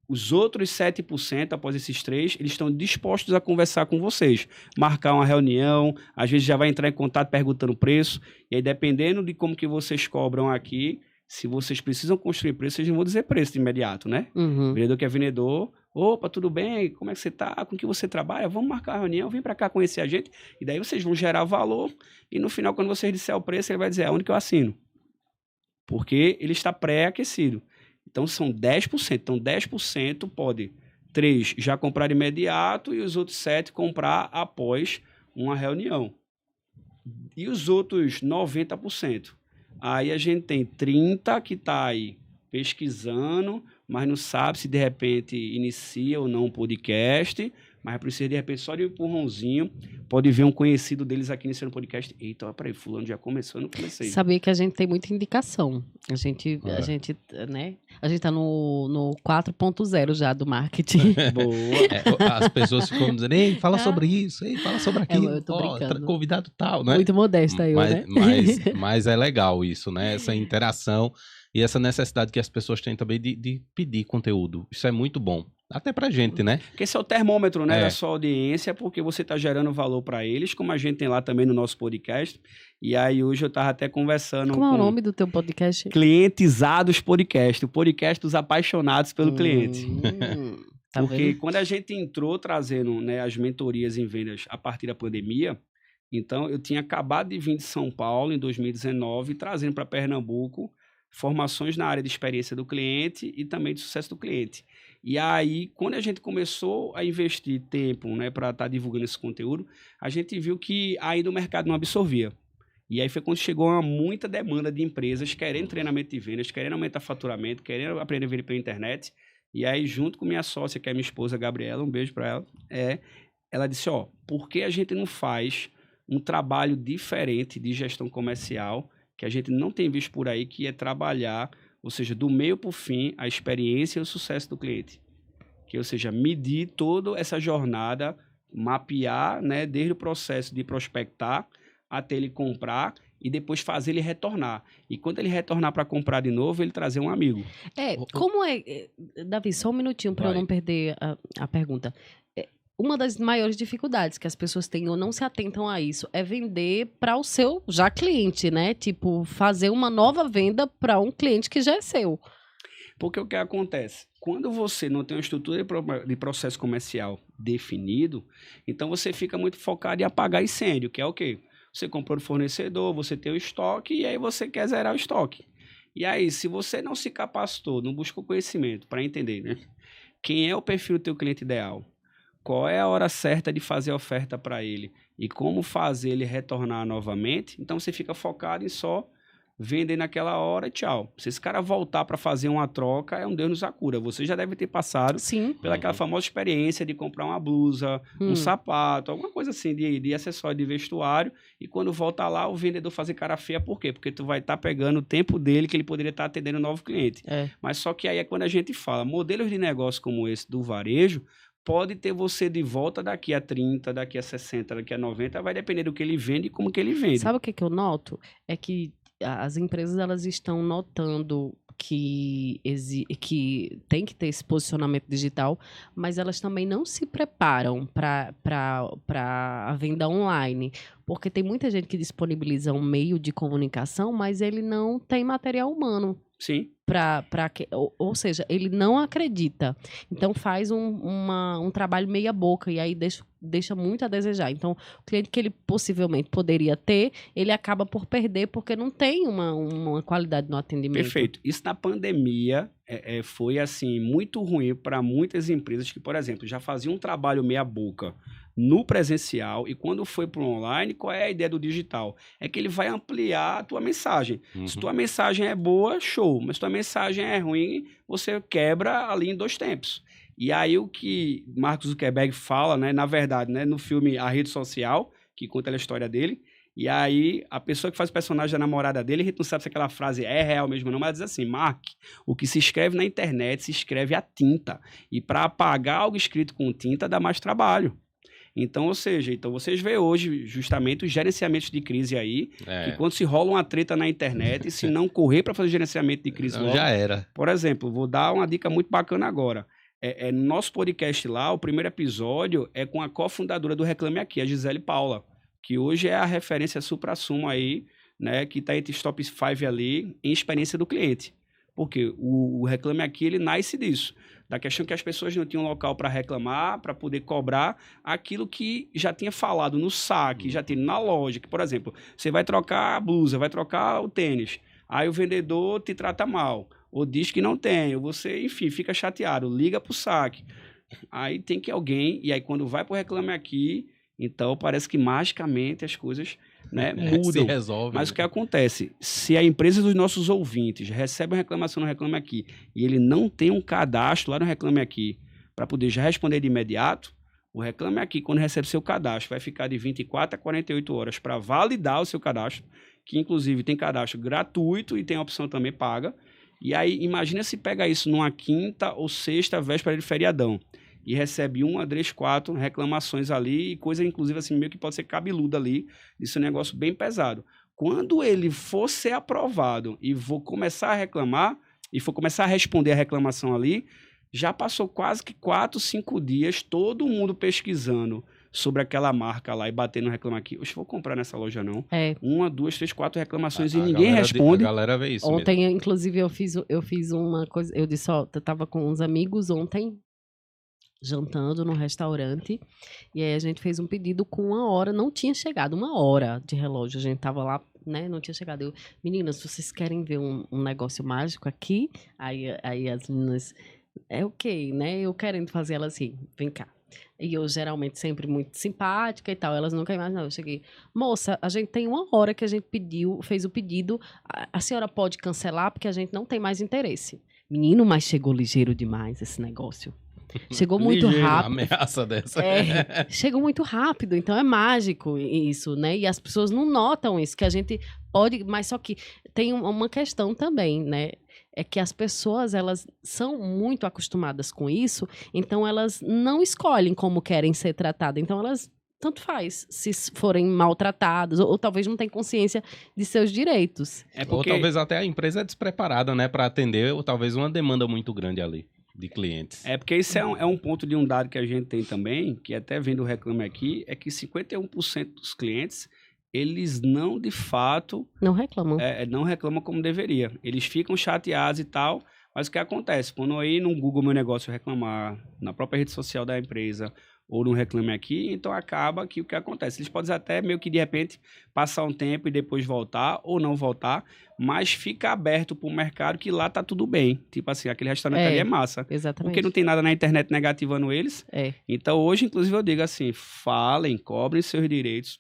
Os outros 7%, após esses 3%, eles estão dispostos a conversar com vocês. Marcar uma reunião, às vezes já vai entrar em contato perguntando o preço. E aí, dependendo de como que vocês cobram aqui, se vocês precisam construir preço, vocês não vão dizer preço de imediato, né? Vendedor que é vendedor... Opa, tudo bem? Como é que você tá? Com que você trabalha? Vamos marcar a reunião, vem para cá conhecer a gente. E daí vocês vão gerar valor. E no final, quando vocês disser o preço, ele vai dizer, onde que eu assino? Porque ele está pré-aquecido. Então, são 10%. Então, 10% pode 3 já comprar imediato e os outros 7 comprar após uma reunião. E os outros 90%? Aí a gente tem 30 que está aí pesquisando, mas não sabe se de repente inicia ou não um podcast, mas precisa de repente só de um empurrãozinho, pode ver um conhecido deles aqui iniciando um podcast, eita, peraí, fulano já começou, eu não comecei. Sabia que a gente tem muita indicação, a gente tá no 4.0 já do marketing. Boa. As pessoas ficam dizendo, ei, fala sobre isso, ei, fala sobre aquilo, eu tô brincando. Convidado tal, né? Muito modesta eu, né? Mas é legal isso, né? Essa interação e essa necessidade que as pessoas têm também de pedir conteúdo. Isso é muito bom. Até pra gente, né? Porque esse é o termômetro, né, da sua audiência, porque você tá gerando valor para eles, como a gente tem lá também no nosso podcast. E aí hoje eu tava até conversando Como é o nome do teu podcast? Clientizados Podcast, o podcast dos apaixonados pelo cliente. Tá porque vendo? quando a gente entrou trazendo, né, as mentorias em vendas a partir da pandemia, então eu tinha acabado de vir de São Paulo em 2019, trazendo para Pernambuco formações na área de experiência do cliente e também de sucesso do cliente. E aí, quando a gente começou a investir tempo, né, para estar divulgando esse conteúdo, a gente viu que ainda o mercado não absorvia. E aí foi quando chegou a muita demanda de empresas querendo treinamento de vendas, querendo aumentar faturamento, querendo aprender a vender pela internet. E aí, junto com minha sócia, que é minha esposa, Gabriela, um beijo para ela, ela disse, por que a gente não faz um trabalho diferente de gestão comercial, que a gente não tem visto por aí, que é trabalhar, ou seja, do meio para o fim, a experiência e o sucesso do cliente. Que, ou seja, medir toda essa jornada, mapear, né, desde o processo de prospectar até ele comprar e depois fazer ele retornar. E quando ele retornar para comprar de novo, ele trazer um amigo. Como é... Davi, só um minutinho para eu não perder a pergunta. Uma das maiores dificuldades que as pessoas têm ou não se atentam a isso é vender para o seu já cliente, né? Tipo, fazer uma nova venda para um cliente que já é seu. Porque o que acontece? Quando você não tem uma estrutura de processo comercial definido, então você fica muito focado em apagar incêndio, que é o quê? Você comprou do fornecedor, você tem o estoque e aí você quer zerar o estoque. E aí, se você não se capacitou, não buscou conhecimento para entender, né? Quem é o perfil do teu cliente ideal? Qual é a hora certa de fazer a oferta para ele? E como fazer ele retornar novamente? Então, você fica focado em só vender naquela hora e tchau. Se esse cara voltar para fazer uma troca, é um Deus nos acuda. Você já deve ter passado pelaquela famosa experiência de comprar uma blusa, um sapato, alguma coisa assim de acessório de vestuário, e quando volta lá, o vendedor fazer cara feia. Por quê? Porque tu vai estar pegando o tempo dele que ele poderia estar atendendo um novo cliente. Mas só que aí é quando a gente fala, modelos de negócio como esse do varejo, pode ter você de volta daqui a 30, daqui a 60, daqui a 90, vai depender do que ele vende e como que ele vende. Sabe o que eu noto? É que as empresas elas estão notando que tem que ter esse posicionamento digital, mas elas também não se preparam para a venda online, porque tem muita gente que disponibiliza um meio de comunicação, mas ele não tem material humano. Sim. Ou seja, ele não acredita. Então faz um trabalho meia boca e aí deixa muito a desejar. Então, o cliente que ele possivelmente poderia ter, ele acaba por perder porque não tem uma qualidade no atendimento. Perfeito. Isso na pandemia foi assim muito ruim para muitas empresas que, por exemplo, já faziam um trabalho meia boca no presencial, e quando foi para o online, qual é a ideia do digital? É que ele vai ampliar a tua mensagem. Se tua mensagem é boa, show. Mas se tua mensagem é ruim, você quebra ali em 2 tempos. E aí o que Mark Zuckerberg fala, né, na verdade, né, no filme A Rede Social, que conta a história dele, e aí a pessoa que faz o personagem da namorada dele, a gente não sabe se aquela frase é real mesmo não, mas diz assim, Mark, o que se escreve na internet se escreve a tinta. E para apagar algo escrito com tinta dá mais trabalho. Então, ou seja, vocês veem hoje justamente os gerenciamentos de crise aí, que quando se rola uma treta na internet, se não correr para fazer gerenciamento de crise logo, já era. Por exemplo, vou dar uma dica muito bacana agora. No nosso podcast lá, o primeiro episódio é com a cofundadora do Reclame Aqui, a Gisele Paula, que hoje é a referência supra-sumo aí, né, que está entre os top 5 ali em experiência do cliente. Porque o Reclame Aqui, ele nasce disso. Da questão que as pessoas não tinham local para reclamar, para poder cobrar aquilo que já tinha falado no saque, já tinha na loja. Que, por exemplo, você vai trocar a blusa, vai trocar o tênis. Aí o vendedor te trata mal, ou diz que não tem, ou você, enfim, fica chateado, liga para o saque. Aí tem que alguém, e aí quando vai para o Reclame Aqui, então parece que magicamente as coisas, né, mudam. Se resolve. Mas o que acontece? Se a empresa dos nossos ouvintes recebe uma reclamação no Reclame Aqui e ele não tem um cadastro lá no Reclame Aqui para poder já responder de imediato, o Reclame Aqui, quando recebe seu cadastro, vai ficar de 24 a 48 horas para validar o seu cadastro, que inclusive tem cadastro gratuito e tem a opção também paga. E aí, imagina se pega isso numa quinta ou sexta véspera de feriadão e recebe 1, 3, 4 reclamações ali, e coisa, inclusive, assim, meio que pode ser cabeluda ali, isso é um negócio bem pesado. Quando ele for ser aprovado e vou começar a reclamar, e for começar a responder a reclamação ali, já passou quase que 4, 5 dias, todo mundo pesquisando sobre aquela marca lá e batendo no Reclame Aqui. Hoje vou comprar nessa loja não. 1, 2, 3, 4 reclamações e ninguém responde. A galera vê isso ontem, mesmo. inclusive, eu fiz uma coisa, eu disse, eu tava com uns amigos ontem, jantando num restaurante, e aí a gente fez um pedido com 1 hora, não tinha chegado, 1 hora de relógio, a gente tava lá né? Não tinha chegado. Eu, meninas, vocês querem ver um negócio mágico aqui? Aí as meninas, é ok, né? Eu querendo fazer elas assim, vem cá. E eu, geralmente, sempre muito simpática e tal. Elas nunca imaginavam. Eu cheguei, moça, a gente tem 1 hora que a gente fez o pedido. A senhora pode cancelar porque a gente não tem mais interesse. Menino, mas chegou ligeiro demais esse negócio. Chegou muito Ligeiro, rápido. uma ameaça dessa. Chegou muito rápido, então é mágico isso, né? E as pessoas não notam isso, que a gente pode... Mas só que tem uma questão também, né? É que as pessoas, elas são muito acostumadas com isso, então elas não escolhem como querem ser tratadas. Então elas, tanto faz, se forem maltratadas, ou talvez não tenham consciência de seus direitos. Ou talvez até a empresa é despreparada, né? Para atender, ou talvez uma demanda muito grande ali de clientes. É porque isso é um ponto de um dado que a gente tem também, que até vendo o Reclame Aqui, é que 51% dos clientes, eles não, de fato... Não reclamam. Não reclamam como deveria. Eles ficam chateados e tal, mas o que acontece? Quando eu ir no Google Meu Negócio reclamar, na própria rede social da empresa, ou no Reclame Aqui, então acaba que o que acontece? Eles podem até meio que de repente passar um tempo e depois voltar ou não voltar, mas fica aberto para o mercado que lá tá tudo bem. Tipo assim, aquele restaurante ali é massa. Exatamente. Porque não tem nada na internet negativando eles. Então hoje, inclusive, eu digo assim, falem, cobrem seus direitos,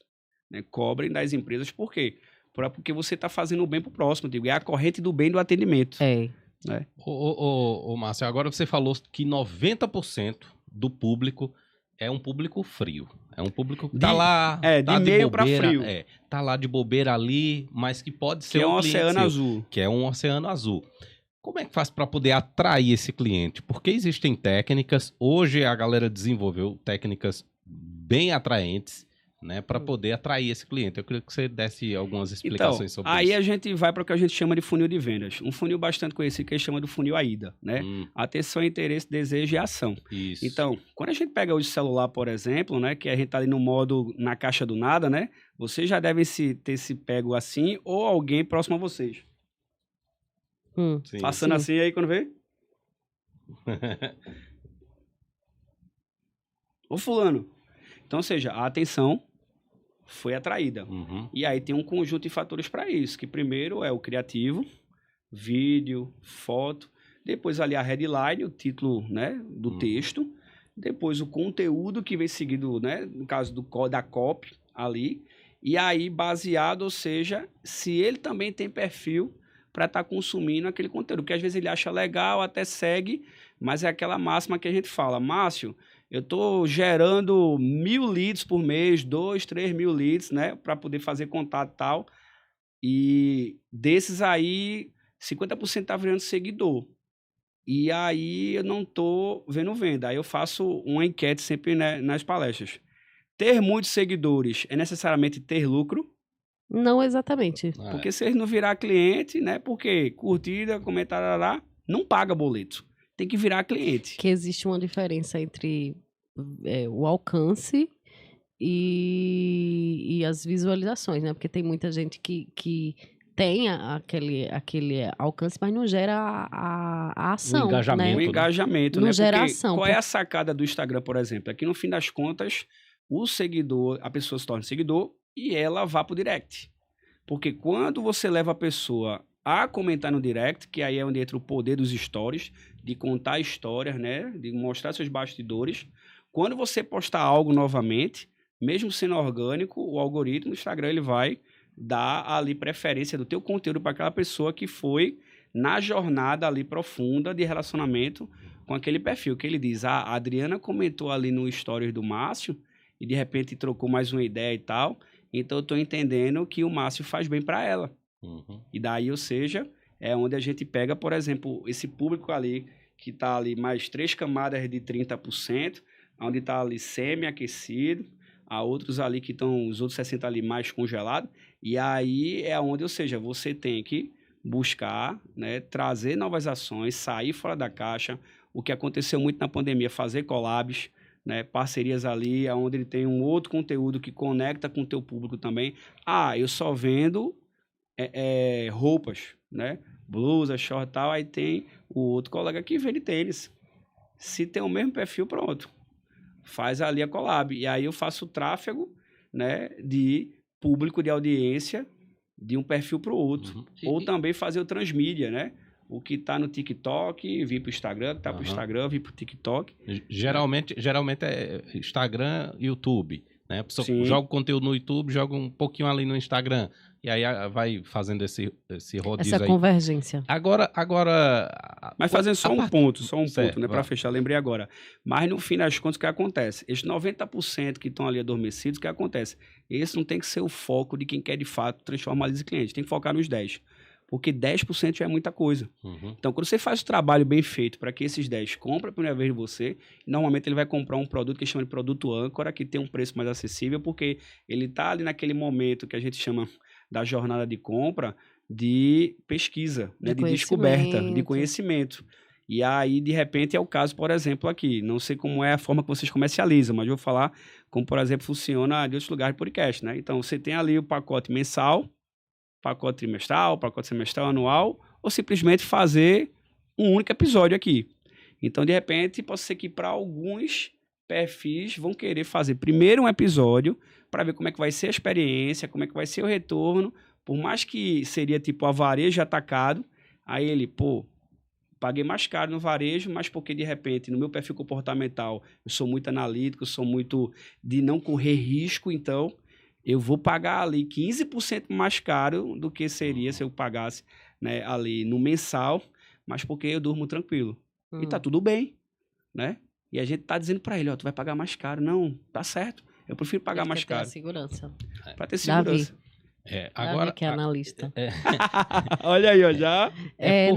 né? Cobrem das empresas. Por quê? Porque você está fazendo o bem pro próximo, digo, é a corrente do bem do atendimento. Né? Ô, Márcio, agora você falou que 90% do público é um público frio. É um público que tá lá... tá de meio para frio. Tá lá de bobeira ali, mas que pode ser um oceano azul. Que é um oceano azul. Como é que faz para poder atrair esse cliente? Porque existem técnicas, hoje a galera desenvolveu técnicas bem atraentes, né, para poder atrair esse cliente. Eu queria que você desse algumas explicações sobre isso. Aí a gente vai para o que a gente chama de funil de vendas. Um funil bastante conhecido que a gente chama do funil AIDA, né? Atenção, interesse, desejo e ação. Isso. Então, quando a gente pega hoje o celular, por exemplo, né, que a gente tá ali no modo na caixa do nada, né? Vocês já devem ter se pego assim ou alguém próximo a vocês. Sim, passando assim aí quando vê. Ô fulano. Então, ou seja, a atenção foi atraída. E aí tem um conjunto de fatores para isso, que primeiro é o criativo, vídeo, foto, depois ali a headline, o título, né, do texto, depois o conteúdo que vem seguido, né, no caso da copy ali, e aí baseado, ou seja, se ele também tem perfil para estar consumindo aquele conteúdo, porque às vezes ele acha legal, até segue, mas é aquela máxima que a gente fala, Márcio, eu estou gerando 1.000 leads por mês, 2.000, 3.000 leads, né? Para poder fazer contato e tal. E desses aí, 50% tá virando seguidor. E aí eu não tô vendo venda. Aí eu faço uma enquete sempre, né, nas palestras. Ter muitos seguidores é necessariamente ter lucro? Não exatamente. Porque se eles não virar cliente, né? Porque curtida, comentário, não paga boleto. Tem que virar cliente. Que existe uma diferença entre o alcance e as visualizações, né? Porque tem muita gente que tem aquele alcance, mas não gera a ação, o engajamento, né? O engajamento, não né? gera Porque ação. Qual é a sacada do Instagram, por exemplo? É que no fim das contas, o seguidor, a pessoa se torna seguidor e ela vá pro direct. Porque quando você leva a pessoa a comentar no direct, que aí é onde entra o poder dos stories, de contar histórias, né? De mostrar seus bastidores. Quando você postar algo novamente, mesmo sendo orgânico, o algoritmo do Instagram ele vai dar ali preferência do teu conteúdo para aquela pessoa que foi na jornada ali profunda de relacionamento com aquele perfil. Que ele diz, a Adriana comentou ali no stories do Márcio e de repente trocou mais uma ideia e tal. Então eu estou entendendo que o Márcio faz bem para ela. E daí, ou seja, é onde a gente pega, por exemplo, esse público ali que está ali mais 3 camadas de 30%, onde está ali semi-aquecido, há outros ali que estão, os outros 60 ali mais congelados, e aí é onde, ou seja, você tem que buscar, né, trazer novas ações, sair fora da caixa, o que aconteceu muito na pandemia, fazer collabs, né, parcerias ali, onde ele tem um outro conteúdo que conecta com o teu público também. Eu só vendo roupas, né, blusa, short e tal, aí tem o outro colega que vende tênis. Se tem o mesmo perfil, pronto. Faz ali a collab. E aí eu faço o tráfego, né, de público, de audiência, de um perfil para o outro. Ou também fazer o transmídia, né? O que está no TikTok, vir para o Instagram, o que está para o Instagram, vir para o TikTok. Geralmente é Instagram e YouTube, né? A pessoa joga o conteúdo no YouTube, joga um pouquinho ali no Instagram. E aí vai fazendo esse rodízio essa aí. convergência. Agora... Mas fazendo só um ponto, né? Para vai. fechar, lembrei agora. Mas no fim das contas, o que acontece? Esses 90% que estão ali adormecidos, o que acontece? Esse não tem que ser o foco de quem quer de fato transformar eles em clientes. Tem que focar nos 10%. Porque 10% já é muita coisa. Então, quando você faz o trabalho bem feito para que esses 10 comprem a primeira vez de você, normalmente ele vai comprar um produto que chama de produto âncora, que tem um preço mais acessível, porque ele está ali naquele momento que a gente chama da jornada de compra, de pesquisa, né? De descoberta, de conhecimento. E aí, de repente, é o caso, por exemplo, aqui. Não sei como é a forma que vocês comercializam, mas eu vou falar como, por exemplo, funciona de outros lugares de podcast, né? Então, você tem ali o pacote mensal, pacote trimestral, pacote semestral, anual, ou simplesmente fazer um único episódio aqui. Então, de repente, pode ser que para alguns perfis vão querer fazer primeiro um episódio para ver como é que vai ser a experiência, como é que vai ser o retorno, por mais que seria tipo a varejo atacado, aí ele, paguei mais caro no varejo, mas porque de repente no meu perfil comportamental eu sou muito analítico, sou muito de não correr risco, então eu vou pagar ali 15% mais caro do que seria se eu pagasse, né, ali no mensal, mas porque eu durmo tranquilo. E tá tudo bem, né? E a gente tá dizendo para ele, tu vai pagar mais caro. Não, tá certo. Eu prefiro pagar mais caro. Para ter segurança. Para ter segurança. Agora que é analista. Olha aí, ó, já.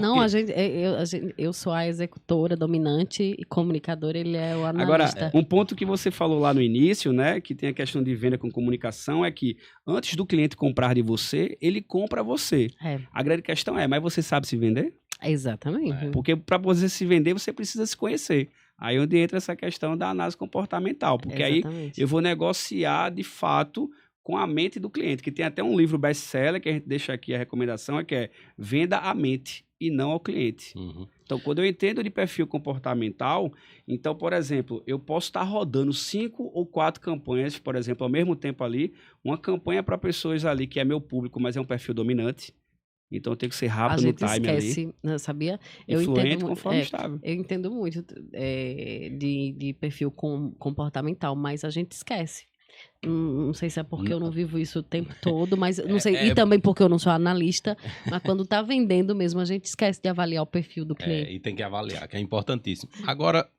Não, eu sou a executora dominante e comunicadora, ele é o analista. Agora, um ponto que você falou lá no início, né, que tem a questão de venda com comunicação, é que antes do cliente comprar de você, ele compra você. A grande questão mas você sabe se vender? Exatamente. Porque para você se vender, você precisa se conhecer. Aí onde entra essa questão da análise comportamental, porque aí eu vou negociar de fato com a mente do cliente, que tem até um livro best-seller que a gente deixa aqui a recomendação, que é Venda à Mente e não ao cliente. Então, quando eu entendo de perfil comportamental, então, por exemplo, eu posso estar rodando 5 ou 4 campanhas, por exemplo, ao mesmo tempo ali, uma campanha para pessoas ali que é meu público, mas é um perfil dominante. Então, eu tenho que ser rápido no time ali. A gente esquece, sabia? Influente conforme estável. Eu entendo muito de perfil comportamental, mas a gente esquece. Não sei se é porque eu não vivo isso o tempo todo, mas não sei. E também porque eu não sou analista, mas quando tá vendendo mesmo, a gente esquece de avaliar o perfil do cliente. E tem que avaliar, que é importantíssimo. Agora,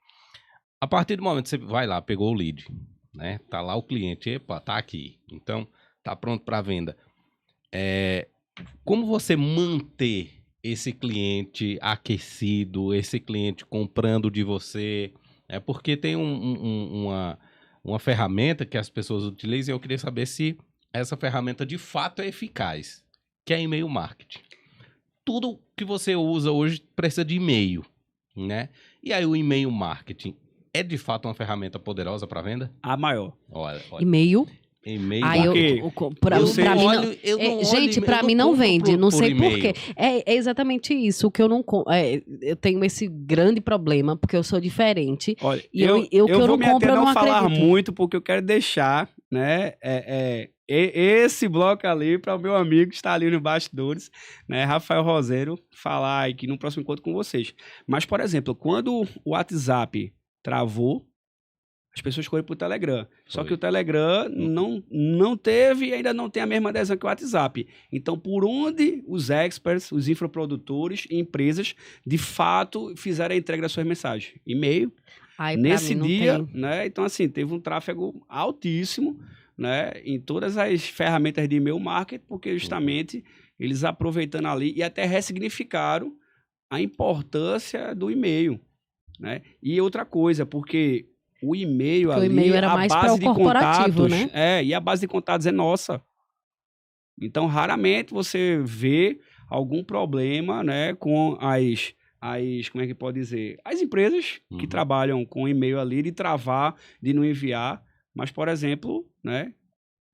a partir do momento que você vai lá, pegou o lead, né? Tá lá o cliente, tá aqui. Então, tá pronto para venda. Como você manter esse cliente aquecido, esse cliente comprando de você? Porque tem uma ferramenta que as pessoas utilizam e eu queria saber se essa ferramenta de fato é eficaz, que é e-mail marketing. Tudo que você usa hoje precisa de e-mail, né? E aí o e-mail marketing é de fato uma ferramenta poderosa para venda? A maior. Olha. E-mail? E-mail. Pra mim não, gente, para mim não vende, não sei por quê. É exatamente isso, o que eu não eu tenho esse grande problema porque eu sou diferente. Olha, e eu vou não compro, eu não falar acredito. muito porque eu quero deixar, né, esse bloco ali para o meu amigo que está ali nos bastidores, né, Rafael Roseiro, falar aqui no próximo encontro com vocês. Mas, por exemplo, quando o WhatsApp travou, as pessoas correram para o Telegram. Só que o Telegram não teve e ainda não tem a mesma adesão que o WhatsApp. Então, por onde os experts, os infoprodutores e empresas, de fato, fizeram a entrega das suas mensagens? E-mail. Nesse dia, né? Então, assim, teve um tráfego altíssimo, né, em todas as ferramentas de e-mail marketing, porque justamente eles aproveitando ali e até ressignificaram a importância do e-mail, né? E outra coisa, porque o e-mail ali, o e-mail era mais para o corporativo, contatos, né? E a base de contatos é nossa. Então, raramente você vê algum problema, né, com como é que pode dizer? As empresas que trabalham com e-mail ali, de travar, de não enviar. Mas, por exemplo, né,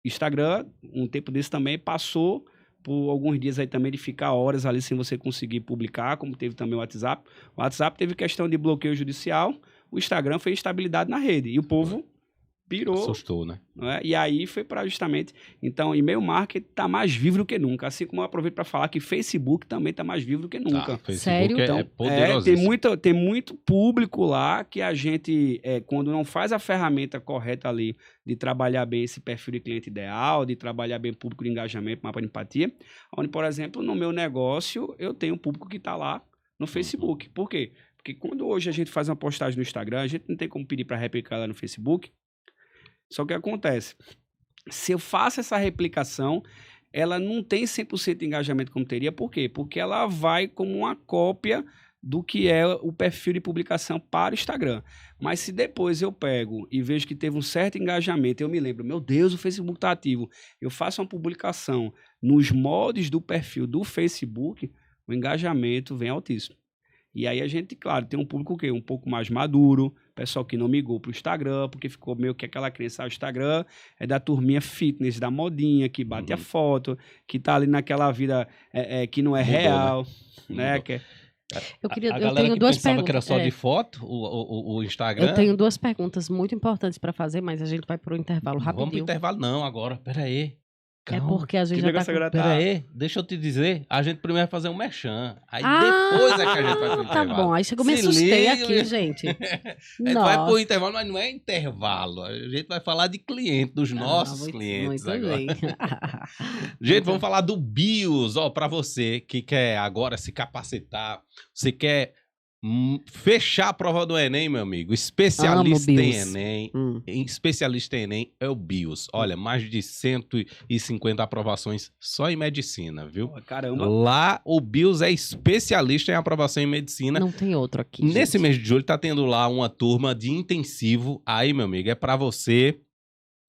Instagram, um tempo desse também, passou por alguns dias aí também de ficar horas ali sem você conseguir publicar, como teve também o WhatsApp. O WhatsApp teve questão de bloqueio judicial, o Instagram foi instabilidade na rede. E o povo pirou. Assustou, né? Né? E aí foi para justamente... Então, e-mail marketing está mais vivo do que nunca. Assim como eu aproveito para falar que Facebook também está mais vivo do que nunca. Facebook Sério? é poderosíssimo. Tem muito público lá que a gente, quando não faz a ferramenta correta ali de trabalhar bem esse perfil de cliente ideal, de trabalhar bem público de engajamento, mapa de empatia, onde, por exemplo, no meu negócio, eu tenho um público que está lá no Facebook. Por quê? Porque quando hoje a gente faz uma postagem no Instagram, a gente não tem como pedir para replicar lá no Facebook. Só que acontece, se eu faço essa replicação, ela não tem 100% de engajamento como teria. Por quê? Porque ela vai como uma cópia do que é o perfil de publicação para o Instagram. Mas se depois eu pego e vejo que teve um certo engajamento, eu me lembro, meu Deus, o Facebook está ativo, eu faço uma publicação nos moldes do perfil do Facebook, o engajamento vem altíssimo. E aí a gente, claro, tem um público um pouco mais maduro, pessoal que não migrou para o Instagram, porque ficou meio que aquela crença, o Instagram é da turminha fitness, da modinha, que bate a foto, que tá ali naquela vida que não é Mudou, real, né? Eu A galera tenho que duas pensava perguntas. que era só de foto, o Instagram... Eu tenho duas perguntas muito importantes para fazer, mas a gente vai para o intervalo Não vamos pro rapidinho. intervalo não agora, peraí. É porque a gente já tá com... Peraí, deixa eu te dizer, a gente primeiro vai fazer um merchan, aí depois é que a gente vai pro intervalo. Tá bom, aí chegou, me Se assustei liga, aqui, gente. A gente vai pro intervalo, mas não é intervalo, a gente vai falar de cliente, dos nossos clientes muito agora. bem. Gente, vamos falar do BIOS, ó, pra você que quer agora se capacitar, você quer fechar a prova do Enem, meu amigo, especialista em BIOS. Enem, especialista em Enem é o BIOS. Olha, mais de 150 aprovações só em medicina, viu? Caramba. Lá o BIOS é especialista em aprovação em medicina. Não tem outro aqui, Nesse gente. mês de julho tá tendo lá uma turma de intensivo. Aí, meu amigo, é pra você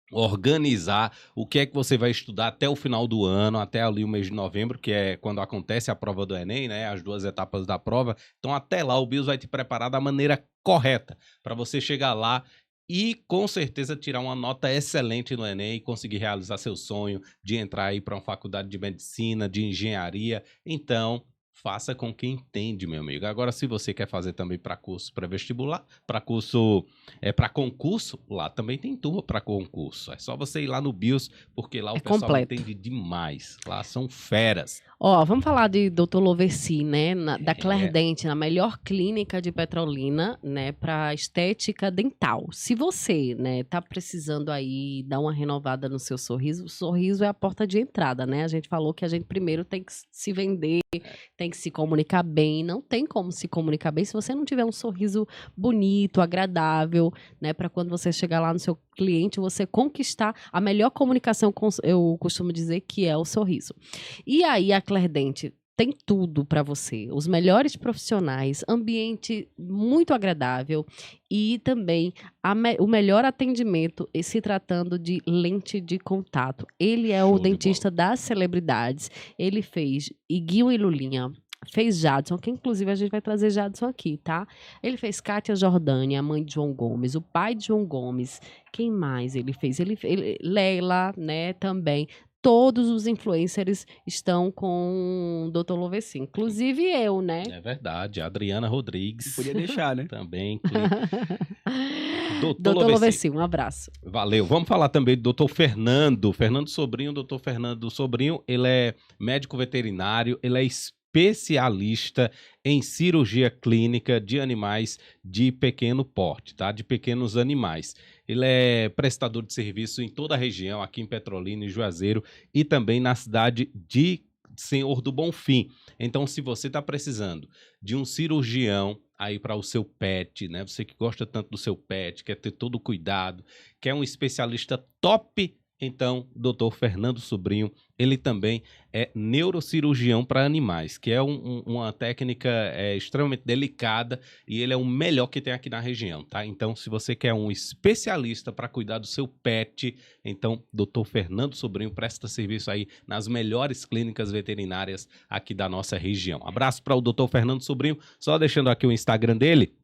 organizar o que é que você vai estudar até o final do ano, até ali o mês de novembro, que é quando acontece a prova do Enem, né? As 2 etapas da prova. Então, até lá, o BIOS vai te preparar da maneira correta para você chegar lá e, com certeza, tirar uma nota excelente no Enem e conseguir realizar seu sonho de entrar aí para uma faculdade de medicina, de engenharia. Então, faça com quem entende, meu amigo. Agora, se você quer fazer também para curso pré-vestibular, para concurso, lá também tem turma para concurso. É só você ir lá no BIOS, porque lá o pessoal completo. entende demais. Lá são feras. Ó, vamos falar de Dr. Loverci, né? Da Claridente, na melhor clínica de Petrolina, né? Para estética dental. Se você, né, tá precisando aí dar uma renovada no seu sorriso, o sorriso é a porta de entrada, né? A gente falou que a gente primeiro tem que se vender, tem que se comunicar bem. Não tem como se comunicar bem se você não tiver um sorriso bonito, agradável, né? Para quando você chegar lá no seu cliente, você conquistar a melhor comunicação, eu costumo dizer que é o sorriso. E aí, a Claridente tem tudo para você. Os melhores profissionais, ambiente muito agradável e também o melhor atendimento se tratando de lente de contato. Ele é o dentista das celebridades. Ele fez Iguinho e Lulinha, fez Jadson, que inclusive a gente vai trazer Jadson aqui, tá? Ele fez Kátia Jordânia, a mãe de João Gomes, o pai de João Gomes. Quem mais ele fez? Leila, né, também. Todos os influencers estão com o Dr. Loverci, inclusive eu, né? É verdade, a Adriana Rodrigues. Podia deixar, né? Também. Dr. Loverci, um abraço. Valeu. Vamos falar também do Dr. Fernando Sobrinho. Dr. Fernando Sobrinho, ele é médico veterinário, ele é especialista em cirurgia clínica de animais de pequeno porte, tá? De pequenos animais. Ele é prestador de serviço em toda a região, aqui em Petrolina e Juazeiro, e também na cidade de Senhor do Bonfim. Então, se você está precisando de um cirurgião aí para o seu pet, né? Você que gosta tanto do seu pet, quer ter todo o cuidado, quer um especialista top, então, Dr. Fernando Sobrinho, ele também é neurocirurgião para animais, que é uma técnica extremamente delicada e ele é o melhor que tem aqui na região, tá? Então, se você quer um especialista para cuidar do seu pet, então, Dr. Fernando Sobrinho presta serviço aí nas melhores clínicas veterinárias aqui da nossa região. Abraço para o Dr. Fernando Sobrinho, só deixando aqui o Instagram dele,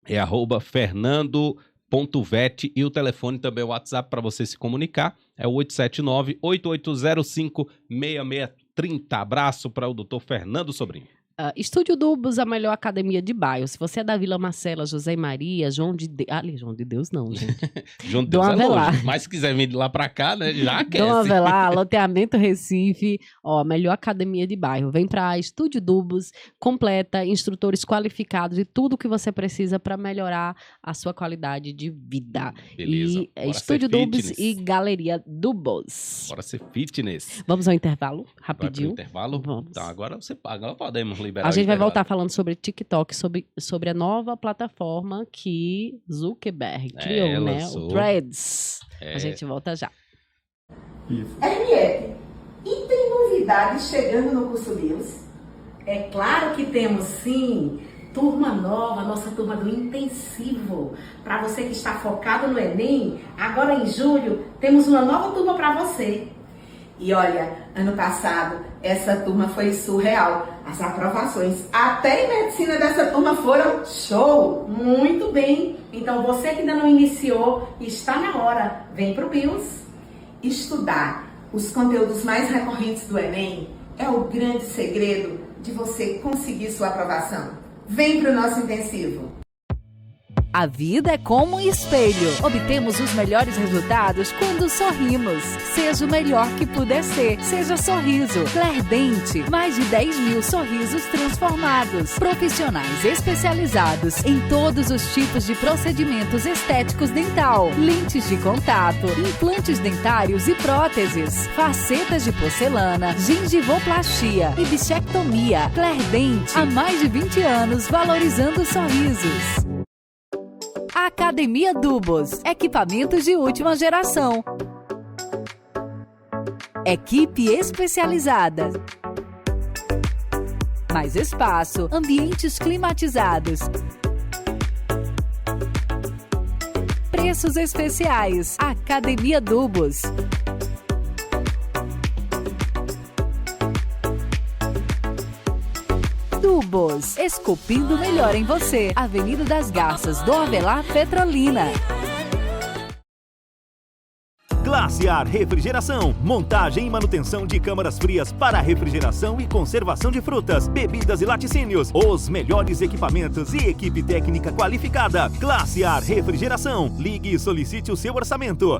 é @Fernando.vet e o telefone também, o WhatsApp para você se comunicar, é o 879-8805-6630. Abraço para o Dr. Fernando Sobrinho. Estúdio Dubos, a melhor academia de bairro. Se você é da Vila Marcela, José Maria, João de Deus... Ali, João de Deus não, gente. João de Dom Deus é Avelar. longe, mas se quiser vir de lá pra cá, né, já aquece. Dom Avelar, loteamento Recife, ó, a melhor academia de bairro. Vem pra Estúdio Dubos, completa, instrutores qualificados e tudo que você precisa para melhorar a sua qualidade de vida. Beleza. E Bora Estúdio ser Dubos fitness. e Galeria Dubos. Bora ser fitness. Vamos ao intervalo, Vai pro rapidinho. intervalo? Vamos. Então agora podemos liberar A gente o vai intervalo. voltar falando sobre TikTok, sobre a nova plataforma que Zuckerberg criou, né? lançou. O Threads. É. A gente volta já. Henriette, e tem novidades chegando no curso BIOS? É claro que temos sim. Turma nova, nossa turma do intensivo. Para você que está focado no Enem, agora em julho temos uma nova turma para você. E olha, ano passado essa turma foi surreal. As aprovações até em medicina dessa turma foram show! Muito bem! Então você que ainda não iniciou, está na hora. Vem pro BIOS. Estudar os conteúdos mais recorrentes do Enem é o grande segredo de você conseguir sua aprovação. Vem pro nosso intensivo. A vida é como um espelho. Obtemos os melhores resultados quando sorrimos. Seja o melhor que puder ser. Seja Sorriso. Clardente. Mais de 10 mil sorrisos transformados. Profissionais especializados em todos os tipos de procedimentos estéticos dental. Lentes de contato. Implantes dentários e próteses. Facetas de porcelana. Gengivoplastia. E bichectomia. Clardente. Há mais de 20 anos valorizando sorrisos. Academia Dubos, equipamentos de última geração. Equipe especializada. Mais espaço, ambientes climatizados. Preços especiais. Academia Dubos. Dubos, esculpindo melhor em você. Avenida das Garças, Dom Avelar, Petrolina. Glaciar Refrigeração, montagem e manutenção de câmaras frias para refrigeração e conservação de frutas, bebidas e laticínios. Os melhores equipamentos e equipe técnica qualificada. Glaciar Refrigeração. Ligue e solicite o seu orçamento.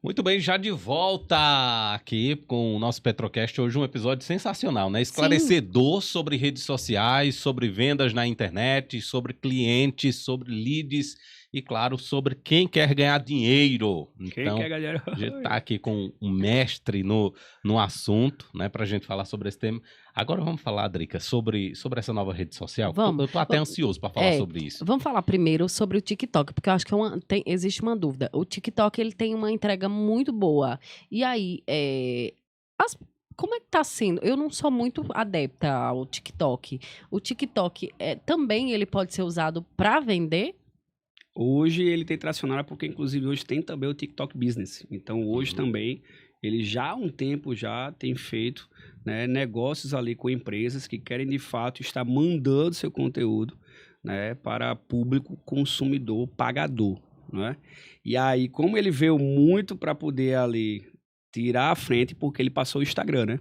Muito bem, já de volta aqui com o nosso Petrocast. Hoje um episódio sensacional, né? Esclarecedor sobre redes sociais, sobre vendas na internet, sobre clientes, sobre leads e, claro, sobre quem quer ganhar dinheiro. Então, quer ganhar? a gente tá aqui com um mestre no assunto, né? Pra gente falar sobre esse tema. Agora vamos falar, Drica, sobre essa nova rede social. Vamos. Eu tô até ansioso para falar sobre isso. Vamos falar primeiro sobre o TikTok, porque eu acho que existe uma dúvida. O TikTok, ele tem uma entrega muito boa. E aí, como é que tá sendo? Eu não sou muito adepta ao TikTok. O TikTok também ele pode ser usado para vender? Hoje ele tem tracionado porque, inclusive, hoje tem também o TikTok Business. Então, hoje também, ele já há um tempo já tem feito, né, negócios ali com empresas que querem, de fato, estar mandando seu conteúdo, né, para público consumidor pagador, né? E aí, como ele veio muito para poder ali tirar a frente, porque ele passou o Instagram, né?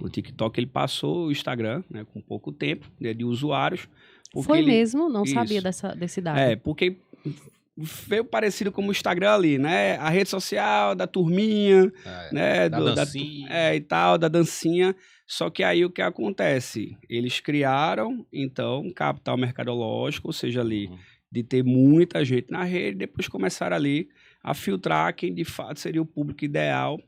O TikTok, ele passou o Instagram, né, com pouco tempo, né, de usuários. Foi mesmo? Não Isso. sabia desse dado. Porque veio parecido com o Instagram ali, né? A rede social da turminha, né? Da dancinha. E tal, da dancinha. Só que aí o que acontece? Eles criaram, então, um capital mercadológico, ou seja, ali, de ter muita gente na rede, depois começaram ali a filtrar quem de fato seria o público ideal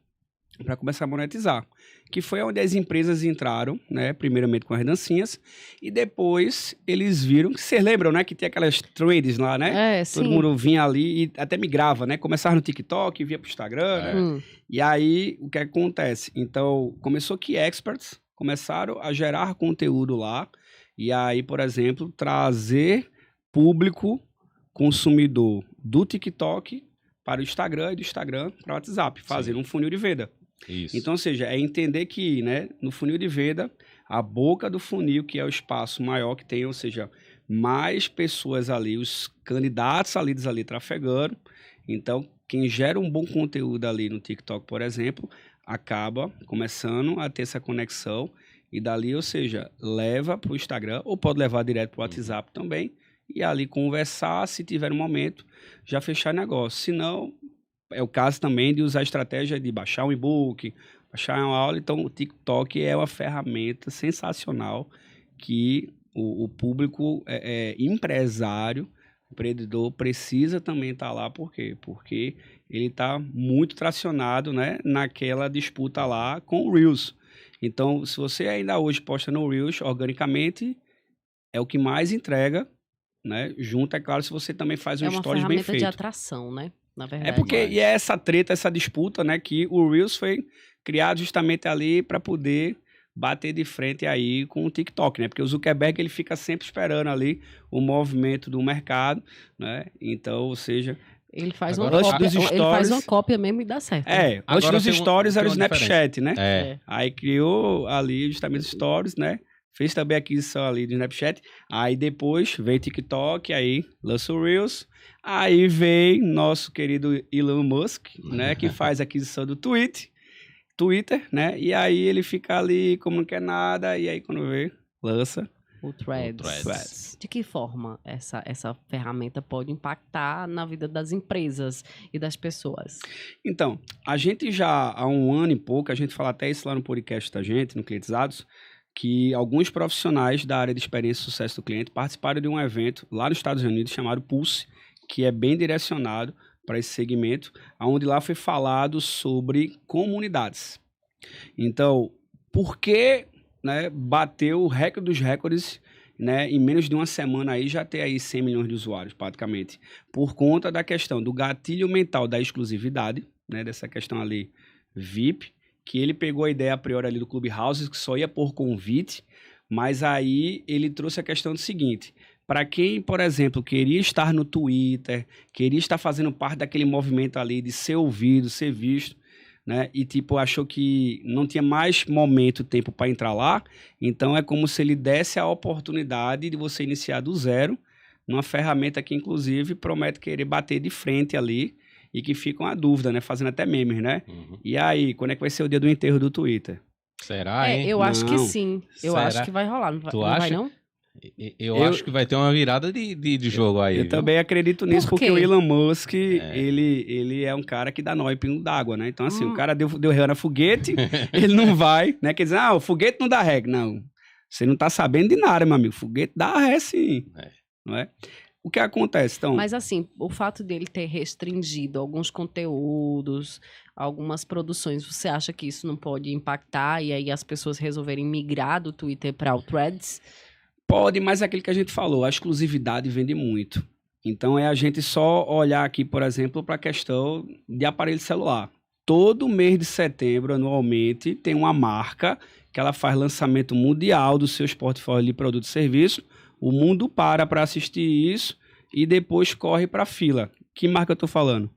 para começar a monetizar. Que foi onde as empresas entraram, né? Primeiramente com as dancinhas, e depois eles viram, que vocês lembram, né? Que tinha aquelas trades lá, né? Todo sim. mundo vinha ali e até migrava, né? Começava no TikTok, via pro Instagram, né? E aí, o que acontece? Então, começou que experts começaram a gerar conteúdo lá, e aí, por exemplo, trazer público consumidor do TikTok para o Instagram e do Instagram para o WhatsApp, fazendo um funil de venda. Isso. Então, ou seja, é entender que, né, no funil de venda, a boca do funil, que é o espaço maior que tem, ou seja, mais pessoas ali, os candidatos ali trafegando. Então, quem gera um bom conteúdo ali no TikTok, por exemplo, acaba começando a ter essa conexão E dali, ou seja, leva para o Instagram ou pode levar direto para o WhatsApp também e ali conversar, se tiver um momento, já fechar negócio. Se não, é o caso também de usar a estratégia de baixar um e-book, baixar uma aula. Então, o TikTok é uma ferramenta sensacional que o público empresário, empreendedor, precisa também estar lá. Por quê? Porque ele está muito tracionado, né, naquela disputa lá com o Reels. Então, se você ainda hoje posta no Reels organicamente, é o que mais entrega, né? Junto, é claro, se você também faz um stories bem feito. É uma ferramenta de atração, né? Na verdade. É porque e é essa treta, essa disputa, né? Que o Reels foi criado justamente ali para poder bater de frente aí com o TikTok, né? Porque o Zuckerberg, ele fica sempre esperando ali o movimento do mercado, né? Então, ou seja... Ele faz uma cópia mesmo e dá certo. Antes dos stories era o Snapchat, né? Aí criou ali justamente os stories, né? Fez também a aquisição ali do Snapchat. Aí depois veio TikTok, aí lançou o Reels. Aí veio nosso querido Elon Musk, né? Que faz a aquisição do Twitter, né? E aí ele fica ali como não quer nada. E aí quando vê, lança o Threads. De que forma essa ferramenta pode impactar na vida das empresas e das pessoas? Então, a gente já há um ano e pouco, a gente fala até isso lá no podcast da gente, no Clientizados, que alguns profissionais da área de experiência e sucesso do cliente participaram de um evento lá nos Estados Unidos chamado Pulse, que é bem direcionado para esse segmento, onde lá foi falado sobre comunidades. Então, por que, né, bateu o recorde dos recordes, né, em menos de uma semana aí já ter aí 100 milhões de usuários, praticamente, por conta da questão do gatilho mental da exclusividade, né, dessa questão ali VIP, que ele pegou a ideia a priori ali do Clubhouse, que só ia por convite, mas aí ele trouxe a questão do seguinte: para quem, por exemplo, queria estar no Twitter, queria estar fazendo parte daquele movimento ali de ser ouvido, ser visto, né? E tipo, achou que não tinha mais momento, tempo para entrar lá, então é como se ele desse a oportunidade de você iniciar do zero, numa ferramenta que inclusive promete querer bater de frente ali, e que fica uma dúvida, né? Fazendo até memes, né? E aí, quando é que vai ser o dia do enterro do Twitter? Será, hein? Eu acho que sim. Eu acho que vai rolar. Tu acha? Vai, não? Eu acho que vai ter uma virada de jogo aí. Eu também acredito nisso, porque o Elon Musk, ele é um cara que dá nó em pingo d'água, né? Então, assim, o cara deu ré na foguete, ele não vai, né? Quer dizer, o foguete não dá ré. Não, você não tá sabendo de nada, meu amigo. Foguete dá ré, sim. Não é? O que acontece, então? Mas assim, o fato dele ter restringido alguns conteúdos, algumas produções, você acha que isso não pode impactar e aí as pessoas resolverem migrar do Twitter para o Threads? Pode, mas é aquilo que a gente falou, a exclusividade vende muito. Então é a gente só olhar aqui, por exemplo, para a questão de aparelho celular. Todo mês de setembro, anualmente, tem uma marca que ela faz lançamento mundial dos seus portfólios de produto e serviço. O mundo para assistir isso e depois corre para a fila. Que marca eu tô falando?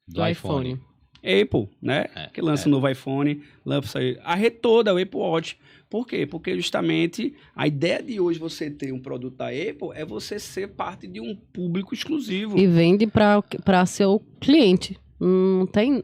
Do iPhone. Apple, né? Que lança o novo iPhone, lança a rede toda, o Apple Watch. Por quê? Porque justamente a ideia de hoje você ter um produto da Apple é você ser parte de um público exclusivo. E vende para seu cliente. Não tem,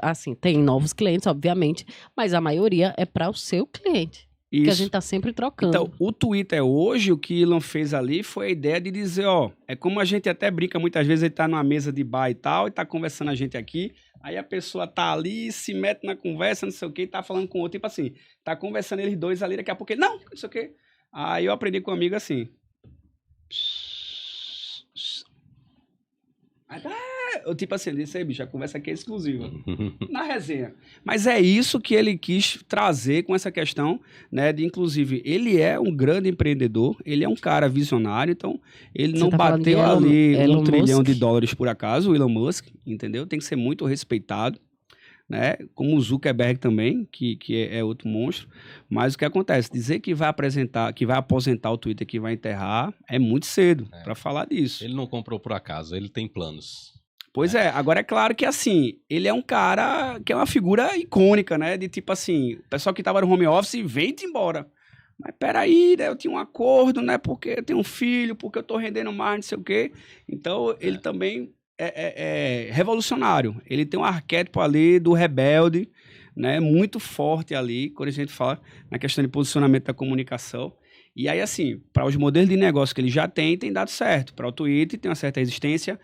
assim, tem novos clientes, obviamente, mas a maioria é para o seu cliente. Isso. Que a gente tá sempre trocando. Então, o Twitter hoje, o que Elon fez ali foi a ideia de dizer, é como a gente até brinca muitas vezes, ele tá numa mesa de bar e tal, e tá conversando a gente aqui, aí a pessoa tá ali, se mete na conversa, não sei o que, e tá falando com o outro, tipo assim, tá conversando eles dois ali, daqui a pouco ele, não sei o que. Aí eu aprendi com um amigo assim. Eu tipo assim, disse aí, bicho, a conversa aqui é exclusiva. Na resenha. Mas é isso que ele quis trazer com essa questão, né? De, inclusive, ele é um grande empreendedor, ele é um cara visionário, então ele não bateu ali $1 trilhão por acaso, o Elon Musk, entendeu? Tem que ser muito respeitado, né? Como o Zuckerberg também, que é outro monstro. Mas o que acontece? Dizer que vai aposentar o Twitter, que vai enterrar, é muito cedo para falar disso. Ele não comprou por acaso, ele tem planos. Pois é, agora é claro que assim, ele é um cara que é uma figura icônica, né? De tipo assim, o pessoal que tava no home office vem-te embora. Mas peraí, né? Eu tinha um acordo, né? Porque eu tenho um filho, porque eu tô rendendo mais, não sei o quê. Então, ele também é revolucionário. Ele tem um arquétipo ali do rebelde, né, muito forte ali, quando a gente fala na questão de posicionamento da comunicação. E aí, assim, para os modelos de negócio que ele já tem dado certo. Para o Twitter tem uma certa resistência.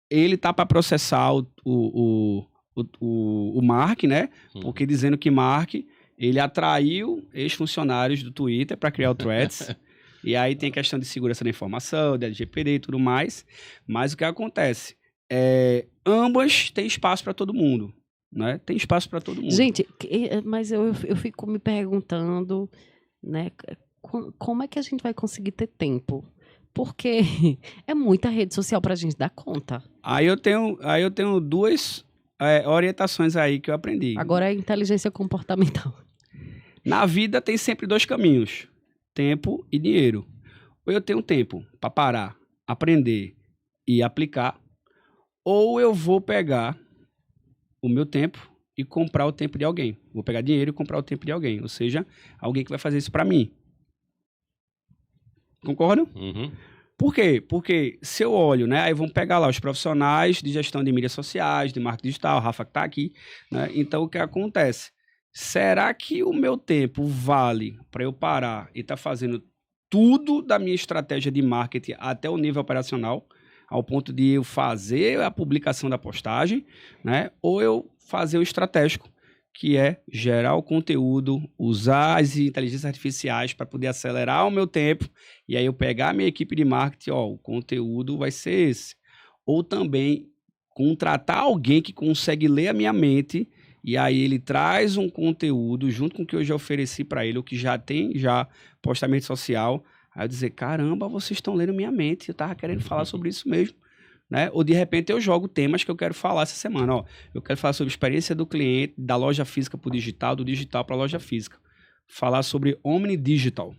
Ele tá para processar o Mark, né? Porque dizendo que Mark, ele atraiu ex-funcionários do Twitter para criar o Threads. E aí tem questão de segurança da informação, da LGPD e tudo mais. Mas o que acontece? Ambas têm espaço para todo mundo, né? Tem espaço para todo mundo. Gente, mas eu fico me perguntando, né? Como é que a gente vai conseguir ter tempo? Porque é muita rede social pra gente dar conta. Aí eu tenho duas orientações aí que eu aprendi. Agora é inteligência comportamental. Na vida tem sempre dois caminhos: tempo e dinheiro. Ou eu tenho tempo para parar, aprender e aplicar, ou eu vou pegar o meu tempo e comprar o tempo de alguém. Vou pegar dinheiro e comprar o tempo de alguém. Ou seja, alguém que vai fazer isso para mim. Concordam? Uhum. Por quê? Porque se eu olho, né? Aí vamos pegar lá os profissionais de gestão de mídias sociais, de marketing digital, o Rafa que está aqui, né? Então, o que acontece? Será que o meu tempo vale para eu parar e estar fazendo tudo da minha estratégia de marketing até o nível operacional, ao ponto de eu fazer a publicação da postagem, né? Ou eu fazer o estratégico, que é gerar o conteúdo, usar as inteligências artificiais para poder acelerar o meu tempo, e aí eu pegar a minha equipe de marketing, o conteúdo vai ser esse. Ou também contratar alguém que consegue ler a minha mente, e aí ele traz um conteúdo junto com o que eu já ofereci para ele, ou que já tem postamento social, aí eu dizer, caramba, vocês estão lendo minha mente, eu estava querendo falar sobre isso mesmo. Né? Ou de repente eu jogo temas que eu quero falar essa semana. Eu quero falar sobre a experiência do cliente, da loja física para o digital, do digital para a loja física. Falar sobre omnidigital,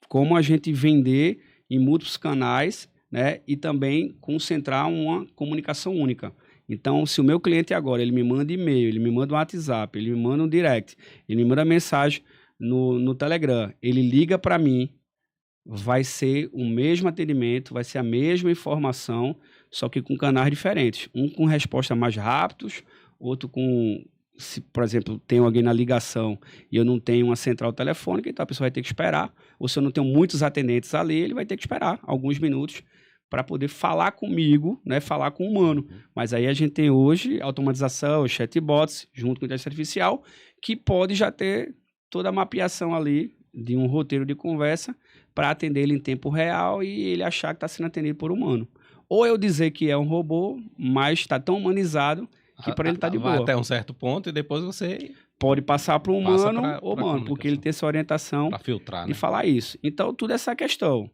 como a gente vender em múltiplos canais, né? E também concentrar uma comunicação única. Então, se o meu cliente agora ele me manda e-mail, ele me manda um WhatsApp, ele me manda um direct, ele me manda mensagem no Telegram, ele liga para mim, vai ser o mesmo atendimento, vai ser a mesma informação, só que com canais diferentes. Um com resposta mais rápidos, outro com, se, por exemplo, tem alguém na ligação e eu não tenho uma central telefônica, então a pessoa vai ter que esperar. Ou se eu não tenho muitos atendentes ali, ele vai ter que esperar alguns minutos para poder falar comigo, né, falar com o humano. Mas aí a gente tem hoje automatização, chatbots, junto com a inteligência artificial, que pode já ter toda a mapeação ali de um roteiro de conversa para atender ele em tempo real e ele achar que está sendo atendido por humano. Ou eu dizer que é um robô, mas está tão humanizado que para ele está de boa. Vai até um certo ponto e depois você pode passar para o humano ou humano, porque ele tem essa orientação para filtrar, de falar isso. Então, tudo essa questão.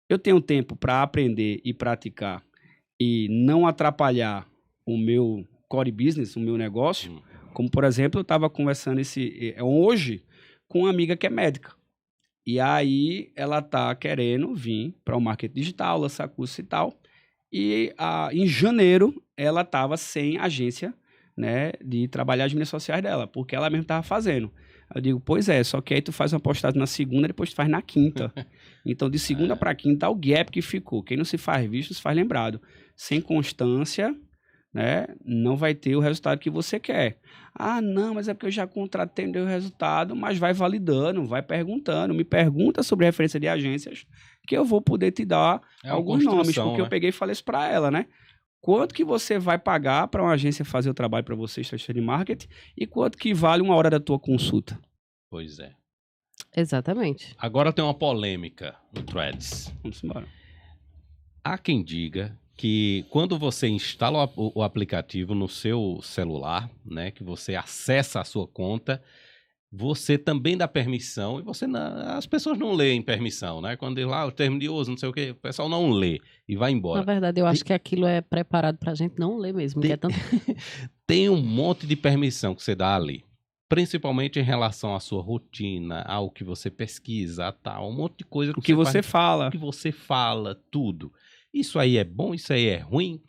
Eu tenho tempo para aprender e praticar e não atrapalhar o meu core business, o meu negócio. Como, por exemplo, eu estava conversando hoje com uma amiga que é médica. E aí ela tá querendo vir para o marketing digital, lançar curso e tal. E em janeiro ela estava sem agência, né, de trabalhar as mídias sociais dela, porque ela mesma estava fazendo. Eu digo, pois é, só que aí tu faz uma postagem na segunda, depois tu faz na quinta. Então, de segunda para quinta, o gap que ficou. Quem não se faz visto, se faz lembrado. Sem constância, né, não vai ter o resultado que você quer. Ah, não, mas é porque eu já contratei, não deu resultado, mas vai validando, vai perguntando, me pergunta sobre referência de agências, que eu vou poder te dar alguns nomes, porque eu peguei e falei isso para ela, né? Quanto que você vai pagar para uma agência fazer o trabalho para você, estratégia de marketing, e quanto que vale uma hora da tua consulta? Pois é. Exatamente. Agora tem uma polêmica no Threads. Vamos embora. Há quem diga que quando você instala o aplicativo no seu celular, né, que você acessa a sua conta, você também dá permissão, e as pessoas não leem permissão, né? Quando diz lá o termo de uso, não sei o que, o pessoal não lê e vai embora. Na verdade, eu acho que aquilo é preparado pra gente não ler mesmo, que é tanto... Tem um monte de permissão que você dá ali, principalmente em relação à sua rotina, ao que você pesquisa, tal, um monte de coisa que você fala. O que você fala, tudo. Isso aí é bom, isso aí é ruim?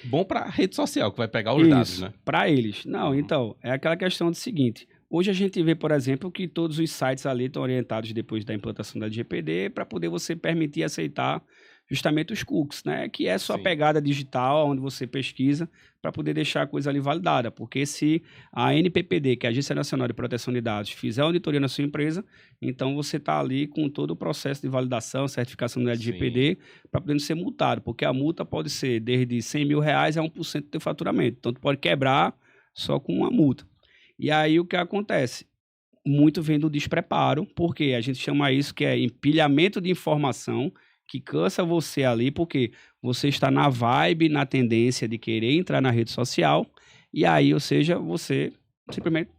Bom pra rede social, que vai pegar os dados, né? Pra eles. Não, então, é aquela questão do seguinte... Hoje a gente vê, por exemplo, que todos os sites ali estão orientados depois da implantação da LGPD para poder você permitir aceitar justamente os cookies, né? Que é sua Sim. pegada digital, onde você pesquisa para poder deixar a coisa ali validada. Porque se a NPPD, que é a Agência Nacional de Proteção de Dados, fizer auditoria na sua empresa, então você está ali com todo o processo de validação, certificação do LGPD, para poder não ser multado. Porque a multa pode ser desde R$100 mil a 1% do teu faturamento. Então, tu pode quebrar só com uma multa. E aí, o que acontece? Muito vem do despreparo, porque a gente chama isso que é empilhamento de informação, que cansa você ali, porque você está na vibe, na tendência de querer entrar na rede social, e aí, ou seja, você simplesmente...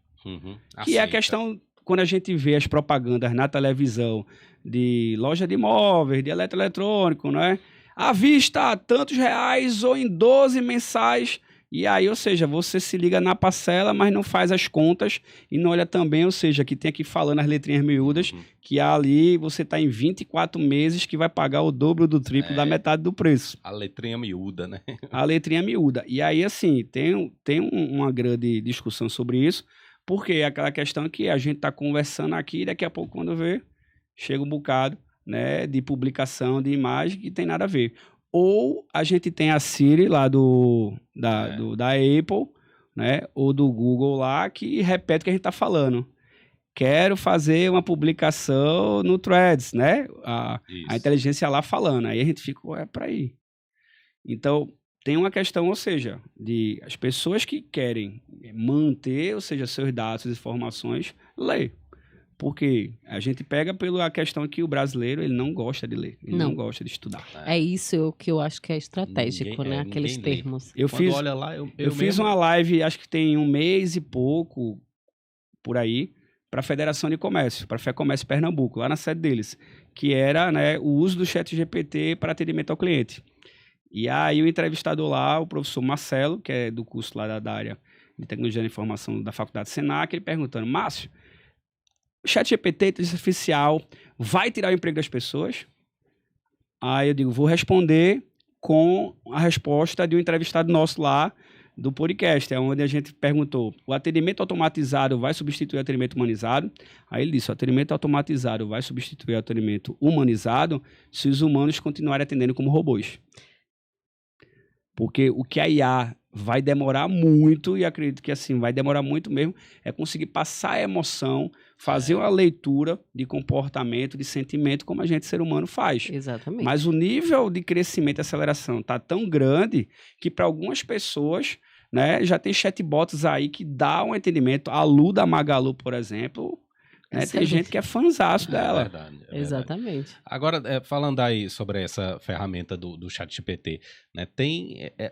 Que é a questão, quando a gente vê as propagandas na televisão de loja de imóveis, de eletroeletrônico, não é? À vista, tantos reais ou em 12 mensais... E aí, ou seja, você se liga na parcela, mas não faz as contas e não olha também, ou seja, que tem aqui falando as letrinhas miúdas, que ali você está em 24 meses que vai pagar o dobro do triplo da metade do preço. A letrinha miúda, né? A letrinha miúda. E aí, assim, tem uma grande discussão sobre isso, porque é aquela questão que a gente está conversando aqui e daqui a pouco, quando vê, chega um bocado, né, de publicação de imagem que tem nada a ver. Ou a gente tem a Siri lá da Apple, né? Ou do Google lá, que repete o que a gente está falando. Quero fazer uma publicação no Threads, né? A inteligência lá falando. Aí a gente fica, é para aí. Então, tem uma questão, ou seja, de as pessoas que querem manter, ou seja, seus dados, informações, lê. Porque a gente pega pela questão que o brasileiro ele não gosta de ler, ele não gosta de estudar. É isso que eu acho que é estratégico, né? Aqueles termos. Eu fiz uma live, acho que tem 1 mês e pouco, por aí, para a Federação de Comércio, para a FEComércio Pernambuco, lá na sede deles, que era, né, o uso do ChatGPT para atendimento ao cliente. E aí o entrevistador lá, o professor Marcelo, que é do curso lá da área de Tecnologia da Informação da Faculdade Senac, ele perguntando, Márcio, o ChatGPT, inteligência artificial, vai tirar o emprego das pessoas? Aí eu digo, vou responder com a resposta de um entrevistado nosso lá do podcast, onde a gente perguntou, o atendimento automatizado vai substituir o atendimento humanizado? Aí ele disse, o atendimento automatizado vai substituir o atendimento humanizado se os humanos continuarem atendendo como robôs. Porque o que a IA vai demorar muito, e acredito que assim, vai demorar muito mesmo, é conseguir passar a emoção, fazer uma leitura de comportamento, de sentimento, como a gente, ser humano, faz. Exatamente. Mas o nível de crescimento e aceleração está tão grande que para algumas pessoas, né, já tem chatbots aí que dá um entendimento. A Lu da Magalu, por exemplo, né, tem gente que é fãzaço dela. É verdade. Exatamente. Agora, falando aí sobre essa ferramenta do ChatGPT, né,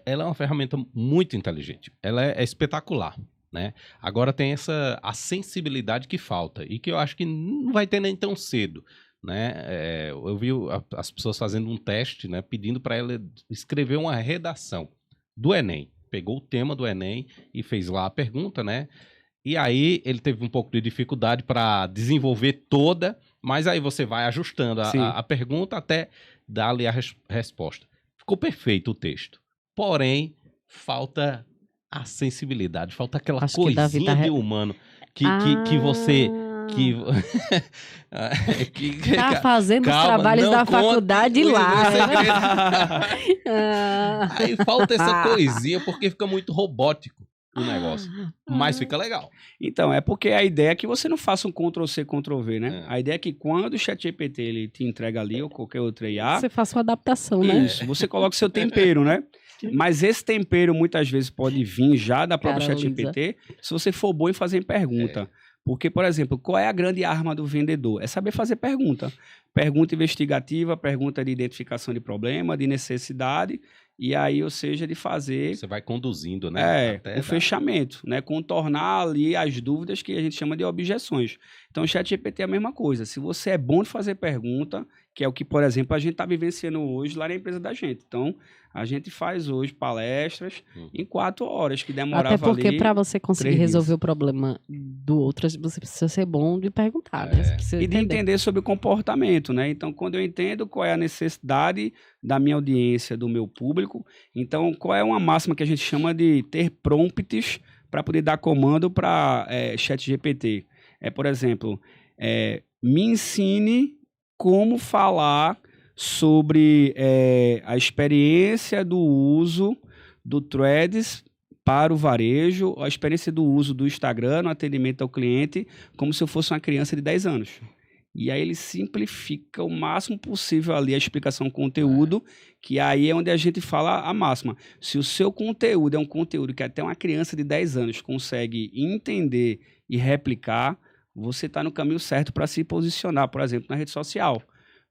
ela é uma ferramenta muito inteligente. Ela é espetacular, né? Agora tem a sensibilidade que falta e que eu acho que não vai ter nem tão cedo, né? Eu vi as pessoas fazendo um teste, né, pedindo para ela escrever uma redação do Enem. Pegou o tema do Enem e fez lá a pergunta, né? E aí ele teve um pouco de dificuldade para desenvolver toda, mas aí você vai ajustando a pergunta até dar ali a resposta. Ficou perfeito o texto. Porém, falta a sensibilidade, falta aquela coisinha de humano que você... Tá fazendo os trabalhos da faculdade lá. Aí falta essa coisinha porque fica muito robótico o negócio, mas fica legal. Então, é porque a ideia é que você não faça um Ctrl-C, Ctrl-V, né? A ideia é que quando o ChatGPT ele te entrega ali, ou qualquer outra IA... Você faça uma adaptação, né? Isso, você coloca o seu tempero, né? Mas esse tempero muitas vezes pode vir já da própria ChatGPT se você for bom em fazer pergunta. Porque, por exemplo, qual é a grande arma do vendedor? É saber fazer pergunta. Pergunta investigativa, pergunta de identificação de problema, de necessidade, e aí, ou seja, de fazer... Você vai conduzindo, né? O fechamento, né? Contornar ali as dúvidas que a gente chama de objeções. Então, o ChatGPT é a mesma coisa. Se você é bom de fazer pergunta, que é o que, por exemplo, a gente está vivenciando hoje lá na empresa da gente. Então, a gente faz hoje palestras em 4 horas, que demorava ali... Até porque para você conseguir resolver o problema do outro, você precisa ser bom de perguntar, né? Você precisa de entender sobre o comportamento, né? Então, quando eu entendo qual é a necessidade da minha audiência, do meu público, então, qual é uma máxima que a gente chama de ter prompts para poder dar comando para ChatGPT? Por exemplo, me ensine como falar sobre a experiência do uso do Threads para o varejo, a experiência do uso do Instagram no atendimento ao cliente, como se eu fosse uma criança de 10 anos. E aí ele simplifica o máximo possível ali a explicação conteúdo, que aí é onde a gente fala a máxima. Se o seu conteúdo é um conteúdo que até uma criança de 10 anos consegue entender e replicar, você está no caminho certo para se posicionar, por exemplo, na rede social.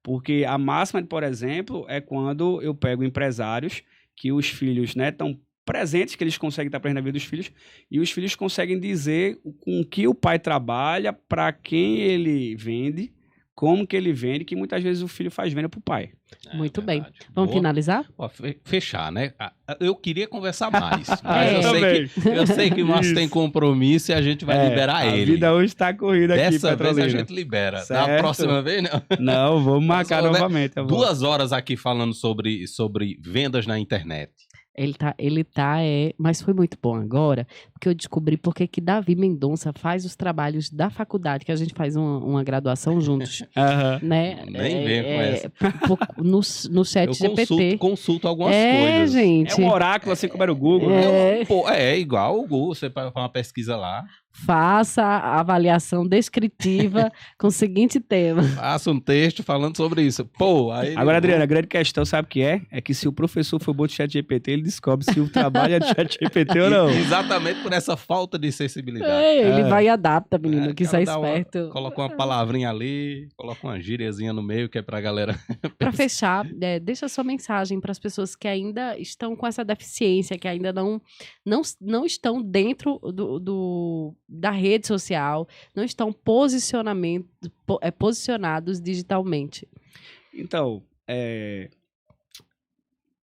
Porque a máxima, por exemplo, é quando eu pego empresários que os filhos estão presentes, que eles conseguem estar presentes na vida dos filhos, e os filhos conseguem dizer com que o pai trabalha, para quem ele vende, como que ele vende, que muitas vezes o filho faz venda para o pai. Muito bem. Verdade. Vamos Boa. finalizar? Ó, fechar, né? Eu queria conversar mais, mas É. eu sei que o Márcio Isso. tem compromisso e a gente vai liberar a ele. vida hoje está corrida aqui, Dessa vez a Petrolina. gente libera. Da Certo. próxima vez, não. Não, vamos marcar Mas, novamente. eu vou. 2 horas aqui falando sobre vendas na internet. Mas foi muito bom agora, porque eu descobri porque que Davi Mendonça faz os trabalhos da faculdade, que a gente faz uma graduação juntos, Aham. né? Nem vem com essa. No chat Eu GPT. consulto algumas coisas. Gente. É um oráculo, assim como era o Google. né? É. É igual o Google, você faz uma pesquisa lá, Faça a avaliação descritiva com o seguinte tema. faça um texto falando sobre isso. Pô, aí ele- Agora, Adriana, a grande questão, sabe o que é? É que se o professor for bom de chat GPT, ele descobre se o trabalho é de chat GPT ou não. Exatamente por essa falta de sensibilidade. Ele vai e adapta, menino, É, que o sai cara dá esperto. Coloca uma palavrinha ali, coloca uma gíriazinha no meio, que é pra galera. Para fechar, deixa sua mensagem para as pessoas que ainda estão com essa deficiência, que ainda não estão dentro da rede social, não estão posicionados digitalmente. Então,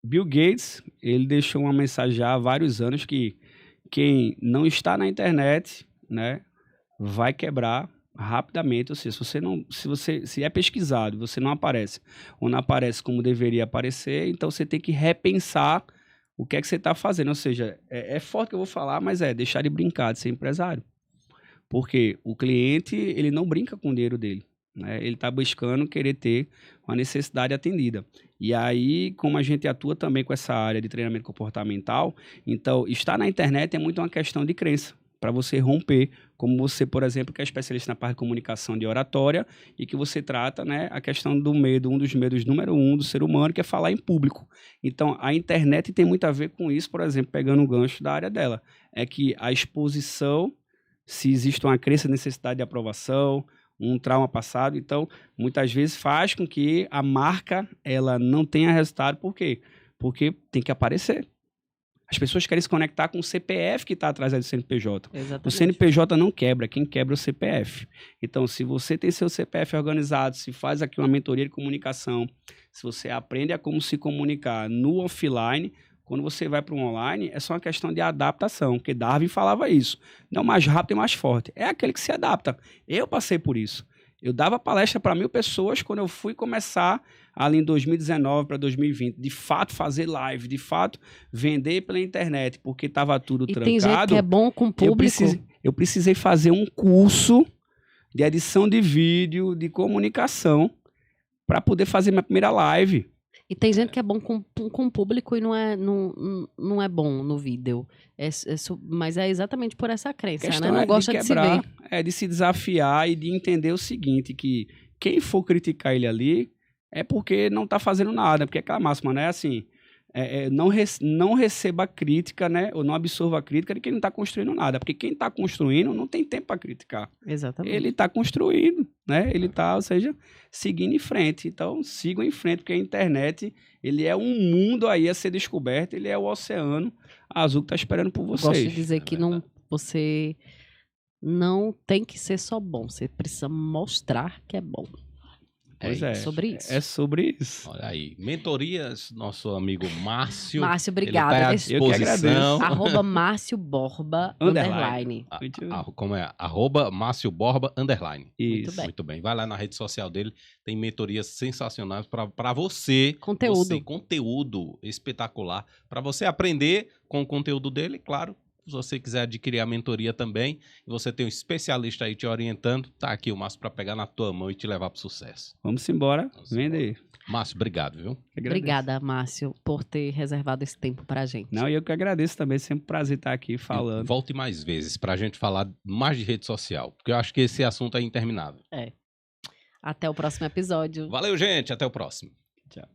Bill Gates, ele deixou uma mensagem já há vários anos que quem não está na internet, né, vai quebrar rapidamente. Ou seja, se é pesquisado, você não aparece, ou não aparece como deveria aparecer, então você tem que repensar o que é que você está fazendo. Ou seja, é forte que eu vou falar, mas deixar de brincar, de ser empresário. Porque o cliente, ele não brinca com o dinheiro dele, né? Ele está buscando querer ter uma necessidade atendida. E aí, como a gente atua também com essa área de treinamento comportamental, então, estar na internet é muito uma questão de crença, para você romper, como você, por exemplo, que é especialista na parte de comunicação de oratória, e que você trata, né, a questão do medo, um dos medos número 1 do ser humano, que é falar em público. Então, a internet tem muito a ver com isso, por exemplo, pegando o gancho da área dela, é que a exposição, se existe uma crença de necessidade de aprovação, um trauma passado, então, muitas vezes faz com que a marca ela não tenha resultado. Por quê? Porque tem que aparecer. As pessoas querem se conectar com o CPF que está atrás do CNPJ. Exatamente. O CNPJ não quebra, quem quebra é o CPF. Então, se você tem seu CPF organizado, se faz aqui uma mentoria de comunicação, se você aprende a como se comunicar no offline, quando você vai para o online, é só uma questão de adaptação, porque Darwin falava isso. Não mais rápido e mais forte. É aquele que se adapta. Eu passei por isso. Eu dava palestra para 1.000 pessoas quando eu fui começar ali em 2019 para 2020. De fato, fazer live, de fato, vender pela internet, porque estava tudo E trancado. tem gente que é bom com público. Eu precisei fazer um curso de edição de vídeo, de comunicação, para poder fazer minha primeira live. E tem gente que é bom com público e não é bom no vídeo. Mas é exatamente por essa crença, né? Não gosta de se ver. De se desafiar e de entender o seguinte, que quem for criticar ele ali é porque não está fazendo nada. Porque aquela máxima, né? Assim, não receba crítica, né? Ou não absorva a crítica de quem não está construindo nada. Porque quem está construindo não tem tempo para criticar. Exatamente. Ele está construindo, né? Ele está, ou seja, seguindo em frente. Então, sigam em frente, porque a internet, ele é um mundo aí a ser descoberto, ele é o oceano azul que está esperando por vocês. Gosto de dizer que você não tem que ser só bom, você precisa mostrar que é bom. Pois Sobre isso. É sobre isso. Olha aí, mentorias, nosso amigo Márcio. Márcio, Ele obrigada. tá à Eu que disposição. @ Márcio Borba _. Como é? @ Márcio Borba _. Isso. bem. Muito bem. Vai lá na rede social dele, tem mentorias sensacionais para você. Conteúdo. Conteúdo espetacular. Para você aprender com o conteúdo dele, claro, Se você quiser adquirir a mentoria também, e você tem um especialista aí te orientando, tá aqui o Márcio para pegar na tua mão e te levar pro sucesso. Vamos embora. Vende aí. Márcio, obrigado, viu? Obrigada, Márcio, por ter reservado esse tempo pra gente. Não, e eu que agradeço também, sempre um prazer estar aqui falando. Volte mais vezes pra gente falar mais de rede social, porque eu acho que esse assunto é interminável. Até o próximo episódio. Valeu, gente, até o próximo. Tchau.